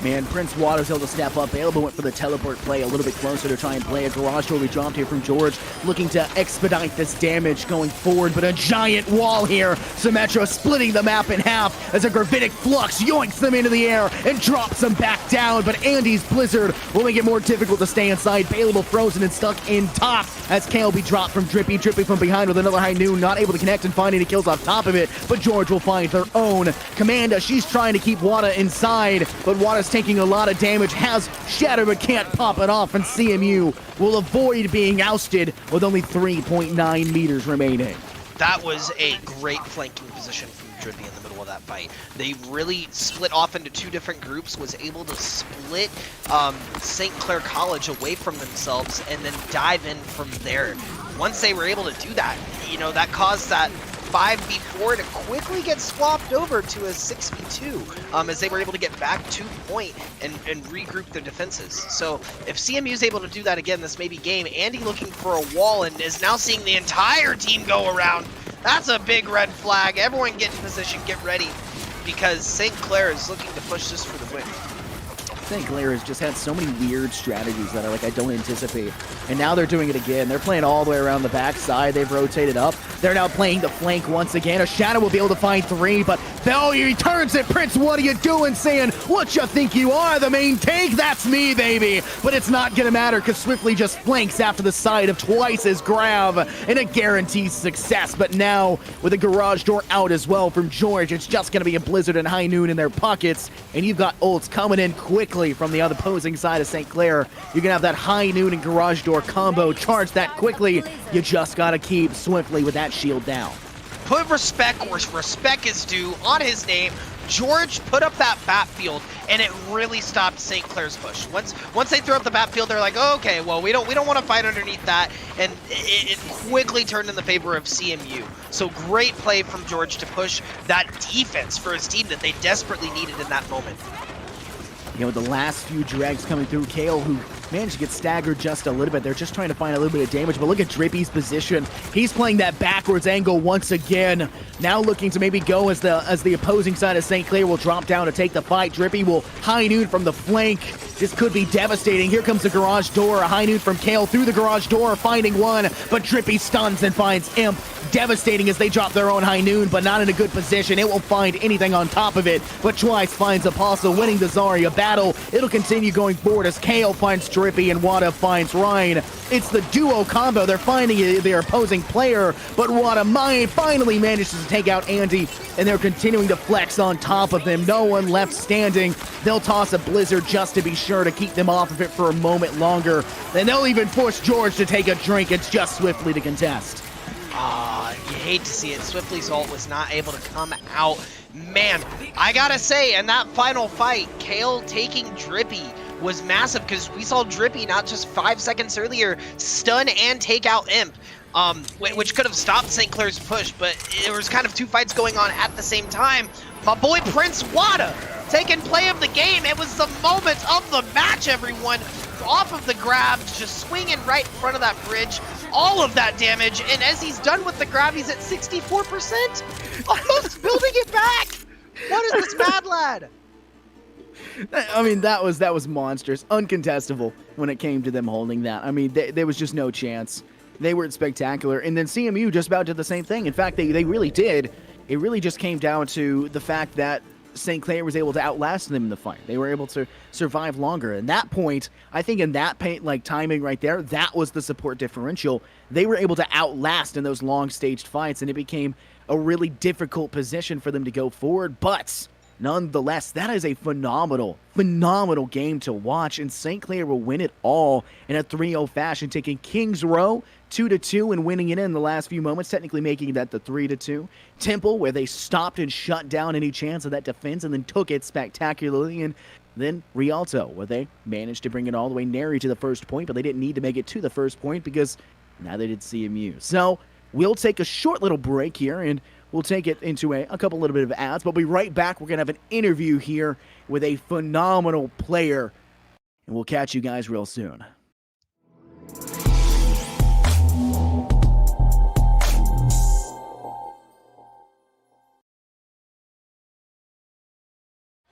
Man, Prince Water's able to step up. Bailable went for the teleport play a little bit closer to try and play a garage door. We dropped here from George, looking to expedite this damage going forward, but a giant wall here. Symmetra splitting the map in half as a gravitic flux yoinks them into the air and drops them back down, but Andy's Blizzard will make it more difficult to stay inside. Bailable frozen and stuck in top as Kale be dropped from Drippy. Drippy from behind with another high noon, not able to connect and find any kills off top of it, but George will find their own. Commanda, she's trying to keep Wada inside, but Wada's taking a lot of damage, has Shatter but can't pop it off, and CMU will avoid being ousted with only 3.9 meters remaining. That was a great flanking position from Drippy in the middle of that fight. They really split off into 2 different groups, was able to split St. Clair College away from themselves and then dive in from there. Once they were able to do that, you know, that caused that 5v4 to quickly get swapped over to a 6v2 as they were able to get back to point and regroup their defenses. So if CMU is able to do that again, this may be game. Andy looking for a wall and is now seeing the entire team go around. That's a big red flag. Everyone get in position, get ready, because St. Clair is looking to push this for the win. St. Clair has just had so many weird strategies that are like I don't anticipate. And now they're doing it again. They're playing all the way around the backside. They've rotated up. They're now playing the flank once again. A Shadow will be able to find 3, but oh, he turns it. Prince, what are you doing? Saying, what you think you are? The main tank? That's me, baby. But it's not going to matter because Swiftly just flanks after the side of twice his grab and it guarantees success. But now with a garage door out as well from George, it's just going to be a Blizzard and High Noon in their pockets. And you've got ults coming in quickly from the other opposing side of St. Clair. You can have that High Noon and garage door combo. Charge that quickly. You just got to keep Swiftly with that shield down. Put respect where respect is due on his name. George put up that backfield, and it really stopped St. Clair's push. Once they threw up the backfield, they're like, oh, okay, well, we don't want to fight underneath that, and it quickly turned in the favor of CMU. So great play from George to push that defense for his team that they desperately needed in that moment. You know, the last few drags coming through, Kale, who managed to get staggered just a little bit. They're just trying to find a little bit of damage, but look at Drippy's position. He's playing that backwards angle once again. Now looking to maybe go as the opposing side of St. Clair will drop down to take the fight. Drippy will high noon from the flank. This could be devastating. Here comes the garage door. A high noon from Kale through the garage door, finding one, but Drippy stuns and finds Imp. Devastating as they drop their own high noon, but not in a good position. It won't find anything on top of it, but Twice finds Apostle, winning the Zarya battle. It'll continue going forward as Kale finds Drippy and Wada finds Ryan. It's the duo combo. They're finding their opposing player, but Wada finally manages to take out Andy, and they're continuing to flex on top of them. No one left standing. They'll toss a Blizzard just to be sure to keep them off of it for a moment longer. Then they'll even force George to take a drink. It's just Swiftly to contest. You hate to see it. Swiftly's ult was not able to come out. Man, I gotta say, in that final fight, Kale taking Drippy was massive because we saw Drippy not just 5 seconds earlier stun and take out Imp, which could have stopped St. Clair's push, but there was kind of 2 fights going on at the same time. My boy Prince Wada taking play of the game. It was the moment of the match, everyone. Off of the grab, just swinging right in front of that bridge. All of that damage, and as he's done with the grab, he's at 64%. Almost building it back. What is this mad lad? I mean, that was monstrous, uncontestable when it came to them holding that. I mean, there was just no chance. They weren't spectacular, and then CMU just about did the same thing. In fact, they really did. It really just came down to the fact that St. Clair was able to outlast them in the fight. They were able to survive longer. And that point, I think in that timing right there, that was the support differential. They were able to outlast in those long staged fights, and it became a really difficult position for them to go forward. But nonetheless, that is a phenomenal game to watch, and St. Clair will win it all in a 3-0 fashion, taking Kings Row 2-2 and winning it in the last few moments, technically making that the 3-2. Temple, where they stopped and shut down any chance of that defense and then took it spectacularly, and then Rialto, where they managed to bring it all the way nary to the first point, but they didn't need to make it to the first point because neither did CMU. So we'll take a short little break here, and we'll take it into a couple little bit of ads, but we'll be right back. We're going to have an interview here with a phenomenal player, and we'll catch you guys real soon.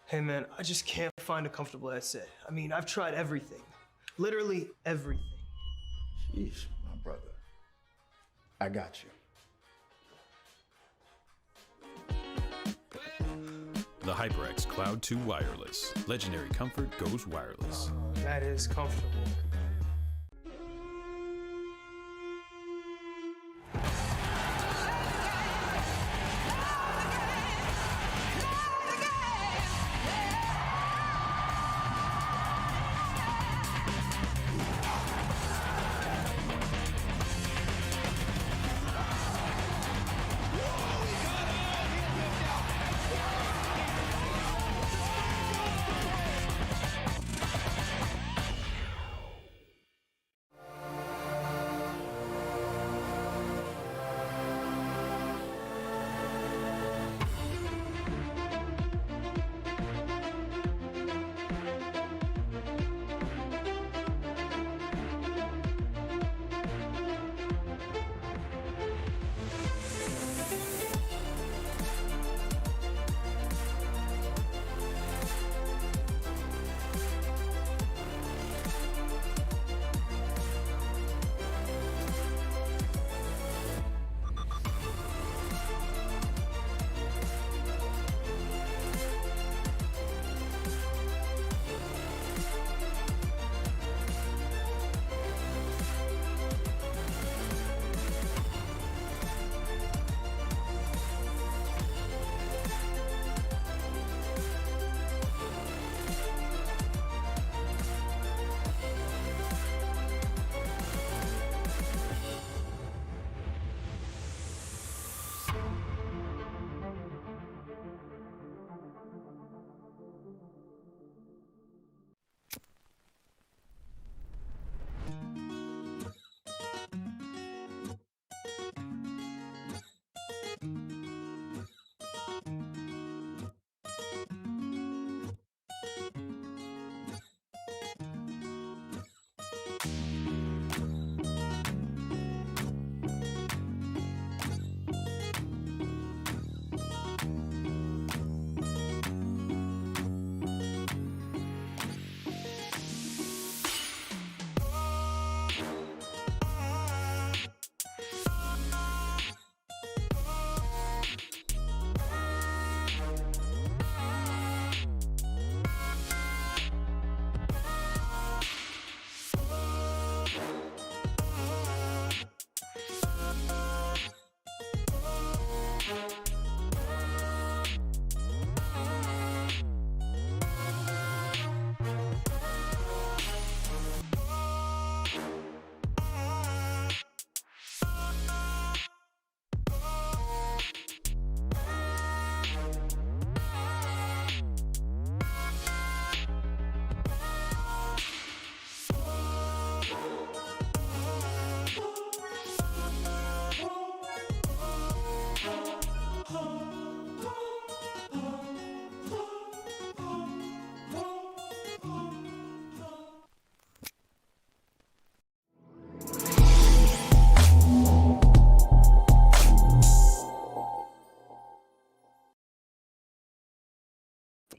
Hey man, I just can't find a comfortable headset. I mean, I've tried everything. Literally everything. Sheesh, my brother. I got you. The HyperX Cloud 2 Wireless. Legendary comfort goes wireless. That is comfortable.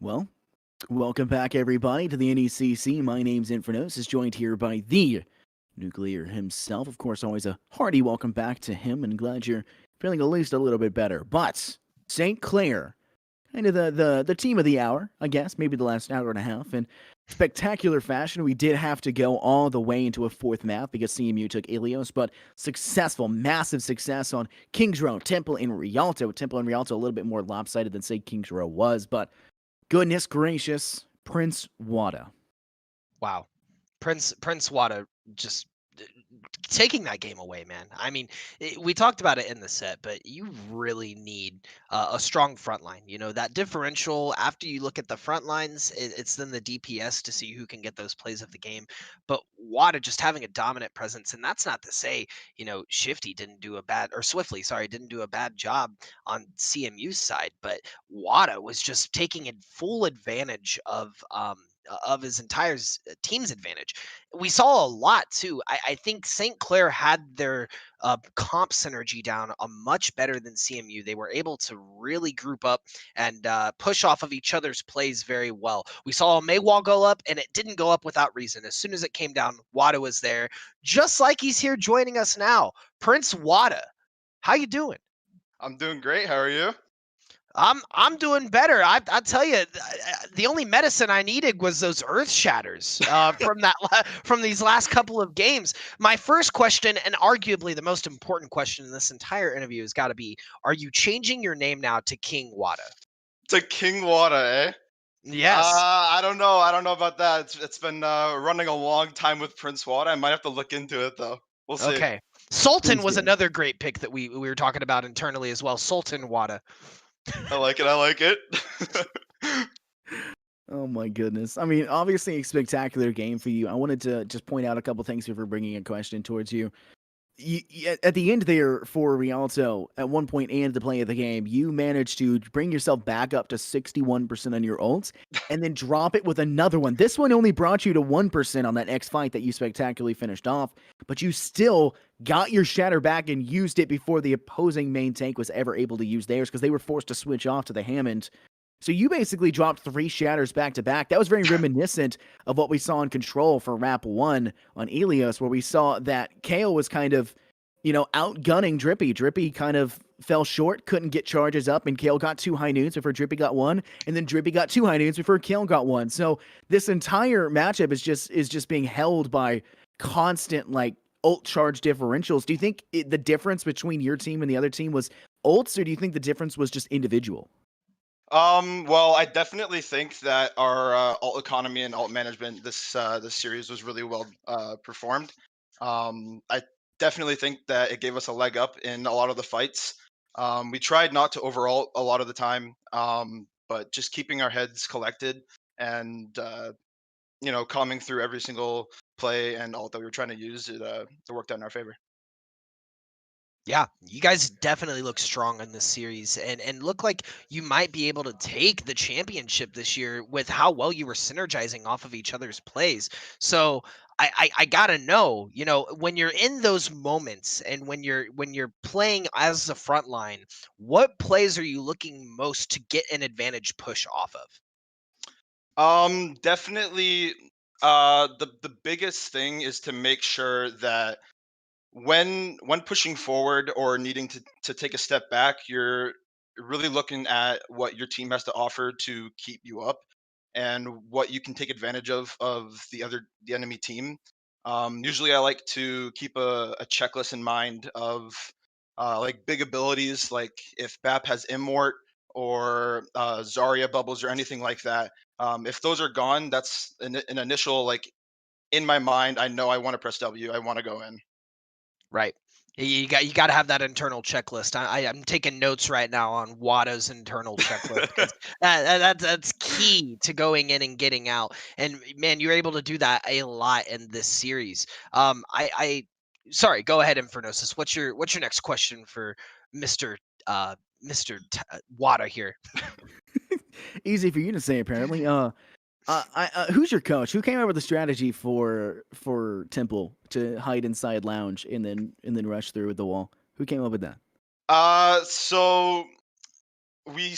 Well, welcome back, everybody, to the NECC. My name's Infernos, joined here by the Nuclear himself. Of course, always a hearty welcome back to him, and glad you're feeling at least a little bit better. But St. Clair, kind of the team of the hour, I guess, maybe the last hour and a half. In spectacular fashion, we did have to go all the way into a fourth map because CMU took Ilios, but successful, massive success on Kings Row, Temple, and Rialto. Temple and Rialto a little bit more lopsided than, say, Kings Row was, but goodness gracious, Prince Wada. Wow. Prince Wada just taking that game away, man. I mean, we talked about it in the set, but you really need a strong front line. You know, that differential, after you look at the front lines, it's then the DPS to see who can get those plays of the game. But Wada just having a dominant presence, and that's not to say, you know, Shifty didn't do a bad, or Swiftly, sorry, didn't do a bad job on CMU's side, but Wada was just taking full advantage of his entire team's advantage. We saw a lot too. I think St. Clair had their comp synergy down a much better than CMU. They were able to really group up and push off of each other's plays very well. We saw a Maywall go up, and it didn't go up without reason. As soon as it came down, Wada was there, just like he's here joining us now. Prince Wada, how you doing? I'm doing great. How are you? I'm doing better. I tell you, the only medicine I needed was those earth shatters from these last couple of games. My first question, and arguably the most important question in this entire interview, has got to be: are you changing your name now to King Wada? To King Wada, eh? Yes. I don't know. I don't know about that. It's been running a long time with Prince Wada. I might have to look into it though. We'll see. Okay. Sultan Please was do. another great pick that we were talking about internally as well. Sultan Wada. I like it. I like it. Oh my goodness. I mean, obviously a spectacular game for you. I wanted to just point out a couple things before bringing a question towards you. At the end there for Rialto, at one point and the play of the game, you managed to bring yourself back up to 61% on your ults and then drop it with another one. This one only brought you to 1% on that next fight that you spectacularly finished off, but you still got your shatter back and used it before the opposing main tank was ever able to use theirs because they were forced to switch off to the Hammond. So you basically dropped 3 shatters back to back. That was very reminiscent of what we saw in Control for Rap 1 on Ilios, where we saw that Kale was kind of, outgunning Drippy. Drippy kind of fell short, couldn't get charges up, and Kale got 2 high noons before Drippy got 1, and then Drippy got 2 high noons before Kale got 1. So this entire matchup is just being held by constant, ult charge differentials. Do you think the difference between your team and the other team was ults, or do you think the difference was just individual? Well, I definitely think that our alt economy and alt management this series was really well performed. I definitely think that it gave us a leg up in a lot of the fights. We tried not to overalt a lot of the time, but just keeping our heads collected and calming through every single play and alt that we were trying to use, it worked out in our favor. Yeah, you guys definitely look strong in this series and look like you might be able to take the championship this year with how well you were synergizing off of each other's plays. So I gotta know, when you're in those moments and when you're playing as the front line, what plays are you looking most to get an advantage push off of? Definitely the biggest thing is to make sure that when pushing forward or needing to take a step back, you're really looking at what your team has to offer to keep you up and what you can take advantage of the enemy team. Usually I like to keep a checklist in mind of like big abilities, like if BAP has Immort or Zarya bubbles or anything like that. If those are gone, that's an initial, like, in my mind, I know I want to press W, I want to go in. Right. You got to have that internal checklist. I'm taking notes right now on Wada's internal checklist because that's key to going in and getting out. And man, you're able to do that a lot in this series. I sorry, go ahead, Infernosis. What's your next question for Mister Wada here? Easy for you to say, apparently. Who's your coach? Who came up with the strategy for Temple to hide inside lounge and then rush through with the wall? Who came up with that? So we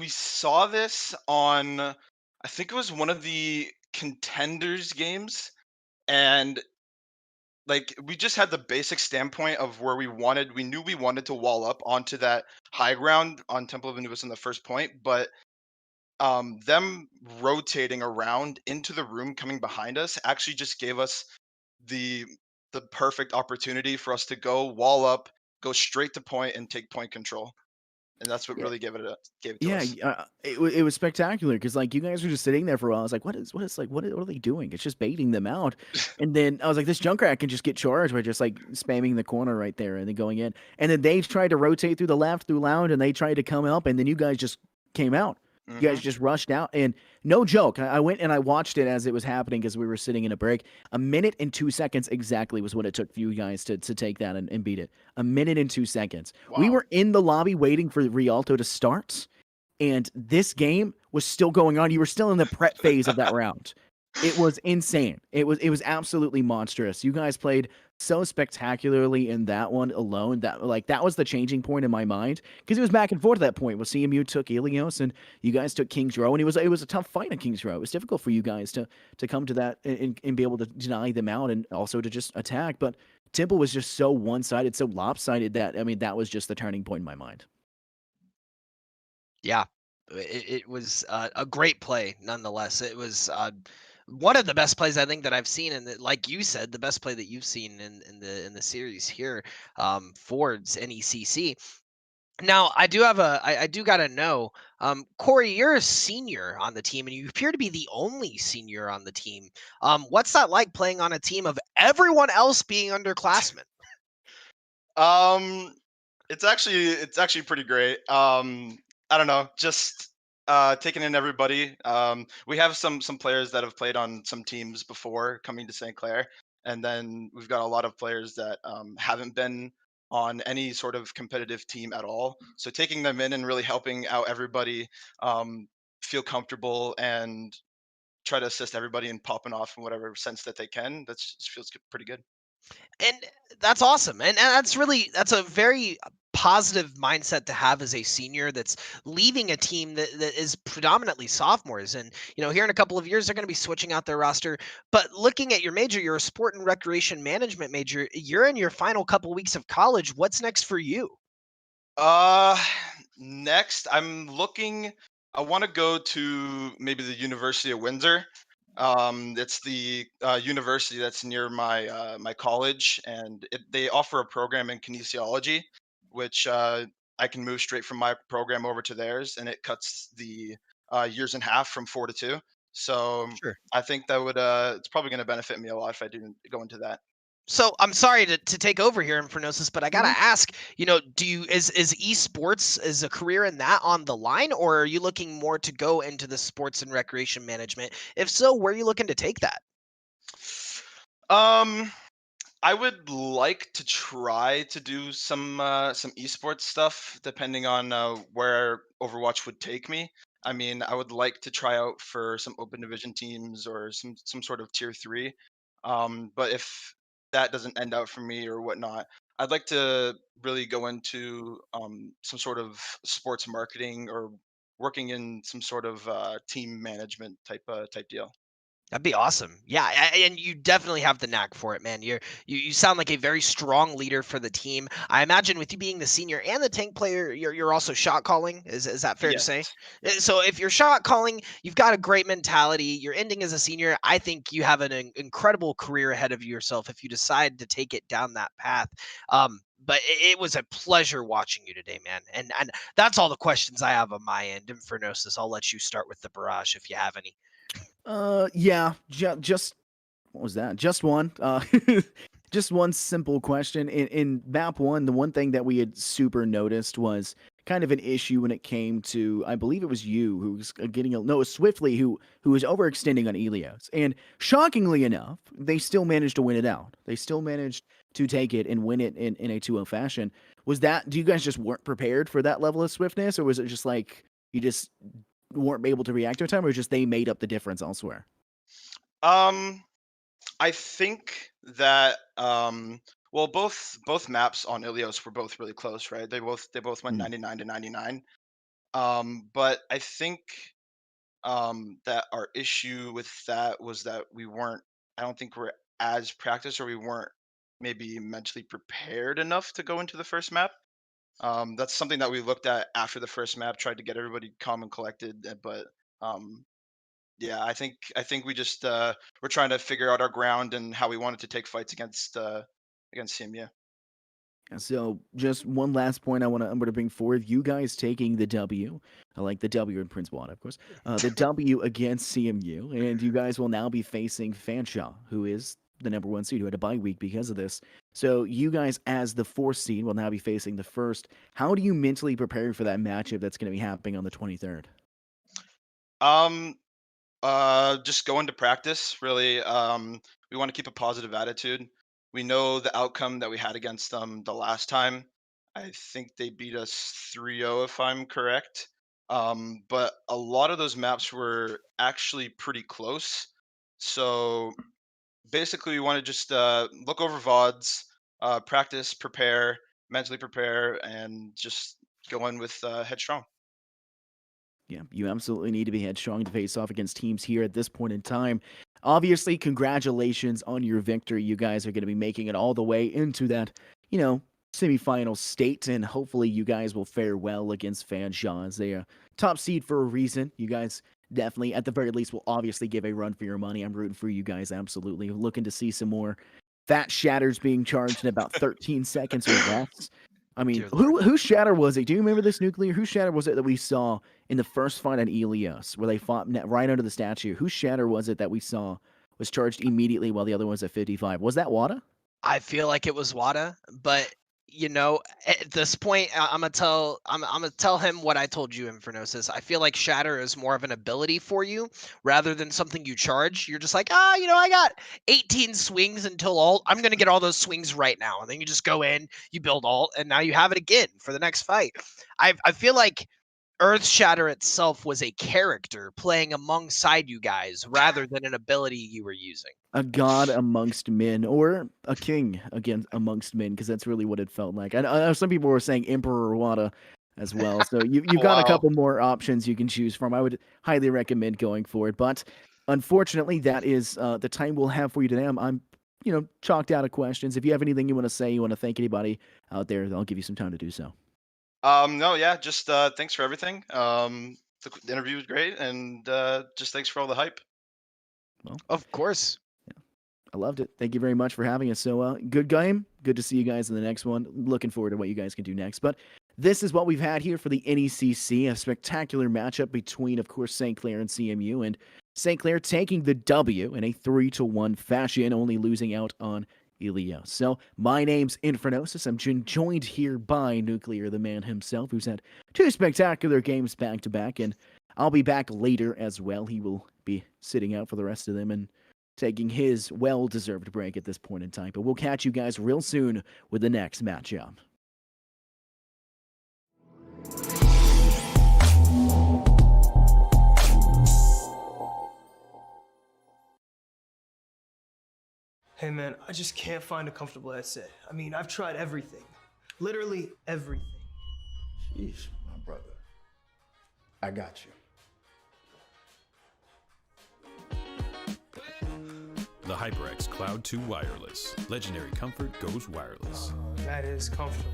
saw this on, I think it was one of the contenders games, and like we just had the basic standpoint of where we knew we wanted to wall up onto that high ground on Temple of Anubis in the first point, but them rotating around into the room coming behind us actually just gave us the the perfect opportunity for us to go wall up, go straight to point and take point control. And that's what Yeah. really gave it to Yeah, us. it was spectacular because like you guys were just sitting there for a while. I was like, what are they doing? It's just baiting them out. And then I was like, this Junkrat can just get charged by just like spamming the corner right there and then going in. And then they tried to rotate through the left through lounge and they tried to come up and then you guys just came out. You Hmm. guys just rushed out and no joke. I went and I watched it as it was happening because we were sitting in a break. A minute and 2 seconds exactly was what it took for you guys to take that and beat it. A minute and 2 seconds. We Wow. were in the lobby waiting for Rialto to start and this game was still going on. You were still in the prep phase of that round. It was insane. It was absolutely monstrous. You guys played so spectacularly in that one alone that like that was the changing point in my mind because it was back and forth at that point. Well, CMU took Ilios and you guys took Kings Row, and it was a tough fight in Kings Row. It was difficult for you guys to come to that and be able to deny them out and also to just attack. But Temple was just so one sided, so lopsided that I mean that was just the turning point in my mind. Yeah, it was a great play nonetheless. It was one of the best plays I think that I've seen, and like you said, the best play that you've seen in the series here, Ford's NECC. Now, I do gotta know, Corey, you're a senior on the team, and you appear to be the only senior on the team. What's that like playing on a team of everyone else being underclassmen? Um, it's actually pretty great. I don't know, just taking in everybody. We have some players that have played on some teams before coming to St. Clair, and then we've got a lot of players that haven't been on any sort of competitive team at all. So taking them in and really helping out everybody um, feel comfortable and try to assist everybody in popping off in whatever sense that they can. That's feels pretty good. And that's awesome, and that's a very positive mindset to have as a senior that's leaving a team that is predominantly sophomores. And here in a couple of years they're going to be switching out their roster. But looking at your major, you're a sport and recreation management major. You're in your final couple weeks of college. What's next for you? Uh, Next, I'm looking. I want to go to maybe the University of Windsor. It's the university that's near my college, and they offer a program in kinesiology, which I can move straight from my program over to theirs, and it cuts the years in half from 4 to 2. So Sure. I think that would it's probably going to benefit me a lot if I do go into that. So I'm sorry to take over here in Phronosis, but I gotta ask, do you is esports is a career in that on the line, or are you looking more to go into the sports and recreation management? If so, where are you looking to take that? Um, I would like to try to do some esports stuff, depending on where Overwatch would take me. I mean, I would like to try out for some open division teams or some sort of tier 3. But if that doesn't end out for me or whatnot, I'd like to really go into some sort of sports marketing or working in some sort of team management type deal. That'd be awesome. Yeah, and you definitely have the knack for it, man. You sound like a very strong leader for the team. I imagine with you being the senior and the tank player, you're also shot calling. Is that fair to Yes. say? So if you're shot calling, you've got a great mentality. You're ending as a senior. I think you have an incredible career ahead of yourself if you decide to take it down that path. But it was a pleasure watching you today, man. And that's all the questions I have on my end. Infernosis, I'll let you start with the barrage if you have any. Yeah, just what was that? Just one. Just one simple question. In map one, the one thing that we had super noticed was kind of an issue when it came to, I believe it was you who was getting no, it was Swiftly who was overextending on Elios, and shockingly enough, they still managed to win it out. They still managed to take it and win it in a 2-0 fashion. Was that? Do you guys just weren't prepared for that level of swiftness, or was it just like you just weren't able to react to a time, or just they made up the difference elsewhere? Um, I think that well, both maps on Ilios were both really close, right? They both went Mm. 99 to 99. But I think that our issue with that was that we weren't. I don't think we're as practiced, or we weren't maybe mentally prepared enough to go into the first map. That's something that we looked at after the first map, tried to get everybody calm and collected. But um, yeah, I think we just we're trying to figure out our ground and how we wanted to take fights against him. Yeah. So, just one last point I'm gonna bring forward. You guys taking the W. I like the W in Prince Wada, of course. The W against CMU, and you guys will now be facing Fanshawe, who is the number one seed, who had a bye week because of this. So, you guys, as the fourth seed, will now be facing the first. How do you mentally prepare for that matchup that's going to be happening on the 23rd? Um, just go into practice. Really, we want to keep a positive attitude. We know the outcome that we had against them the last time. I think they beat us 3-0, if I'm correct. But a lot of those maps were actually pretty close. So basically, we want to just look over VODs, practice, prepare, mentally prepare, and just go in with headstrong. Yeah, you absolutely need to be headstrong to face off against teams here at this point in time. Obviously, congratulations on your victory. You guys are going to be making it all the way into that, semifinal state, and hopefully you guys will fare well against Fanshawe as they are top seed for a reason. You guys definitely, at the very least, will obviously give a run for your money. I'm rooting for you guys, absolutely. Looking to see some more fat shatters being charged in about 13 seconds or less. I mean, Dear Lord. whose shatter was it? Do you remember this, Nuclear? Whose shatter was it that we saw in the first fight at Elios, where they fought right under the statue? Whose shatter was it that we saw was charged immediately while the other one was at 55? Was that Wada? I feel like it was Wada, but at this point, I'm gonna tell him what I told you, Infernosis. I feel like Shatter is more of an ability for you rather than something you charge. You're just like, I got 18 swings until I'm gonna get all those swings right now, and then you just go in, you build alt, and now you have it again for the next fight. I feel like Earth Shatter itself was a character playing alongside you guys rather than an ability you were using. A god amongst men, or a king again amongst men, because that's really what it felt like. I know some people were saying Emperor Wada as well, so you've got a Wow. couple more options you can choose from. I would highly recommend going for it, but unfortunately, that is the time we'll have for you today. I'm chalked out of questions. If you have anything you want to say, you want to thank anybody out there, I'll give you some time to do so. No, yeah, just thanks for everything. The interview was great, and just thanks for all the hype. Of course. I loved it. Thank you very much for having us. So, good game. Good to see you guys in the next one. Looking forward to what you guys can do next. But this is what we've had here for the NECC, a spectacular matchup between, of course, St. Clair and CMU, and St. Clair taking the W in a 3-1 fashion, only losing out on Ilios. So, my name's Infernosis. I'm joined here by Nuclear, the man himself, who's had 2 spectacular games back-to-back, and I'll be back later as well. He will be sitting out for the rest of them and taking his well-deserved break at this point in time. But we'll catch you guys real soon with the next matchup. Hey man, I just can't find a comfortable headset. I mean, I've tried everything. Literally everything. Sheesh, my brother. I got you. The HyperX Cloud 2 Wireless. Legendary comfort goes wireless. That is comfortable.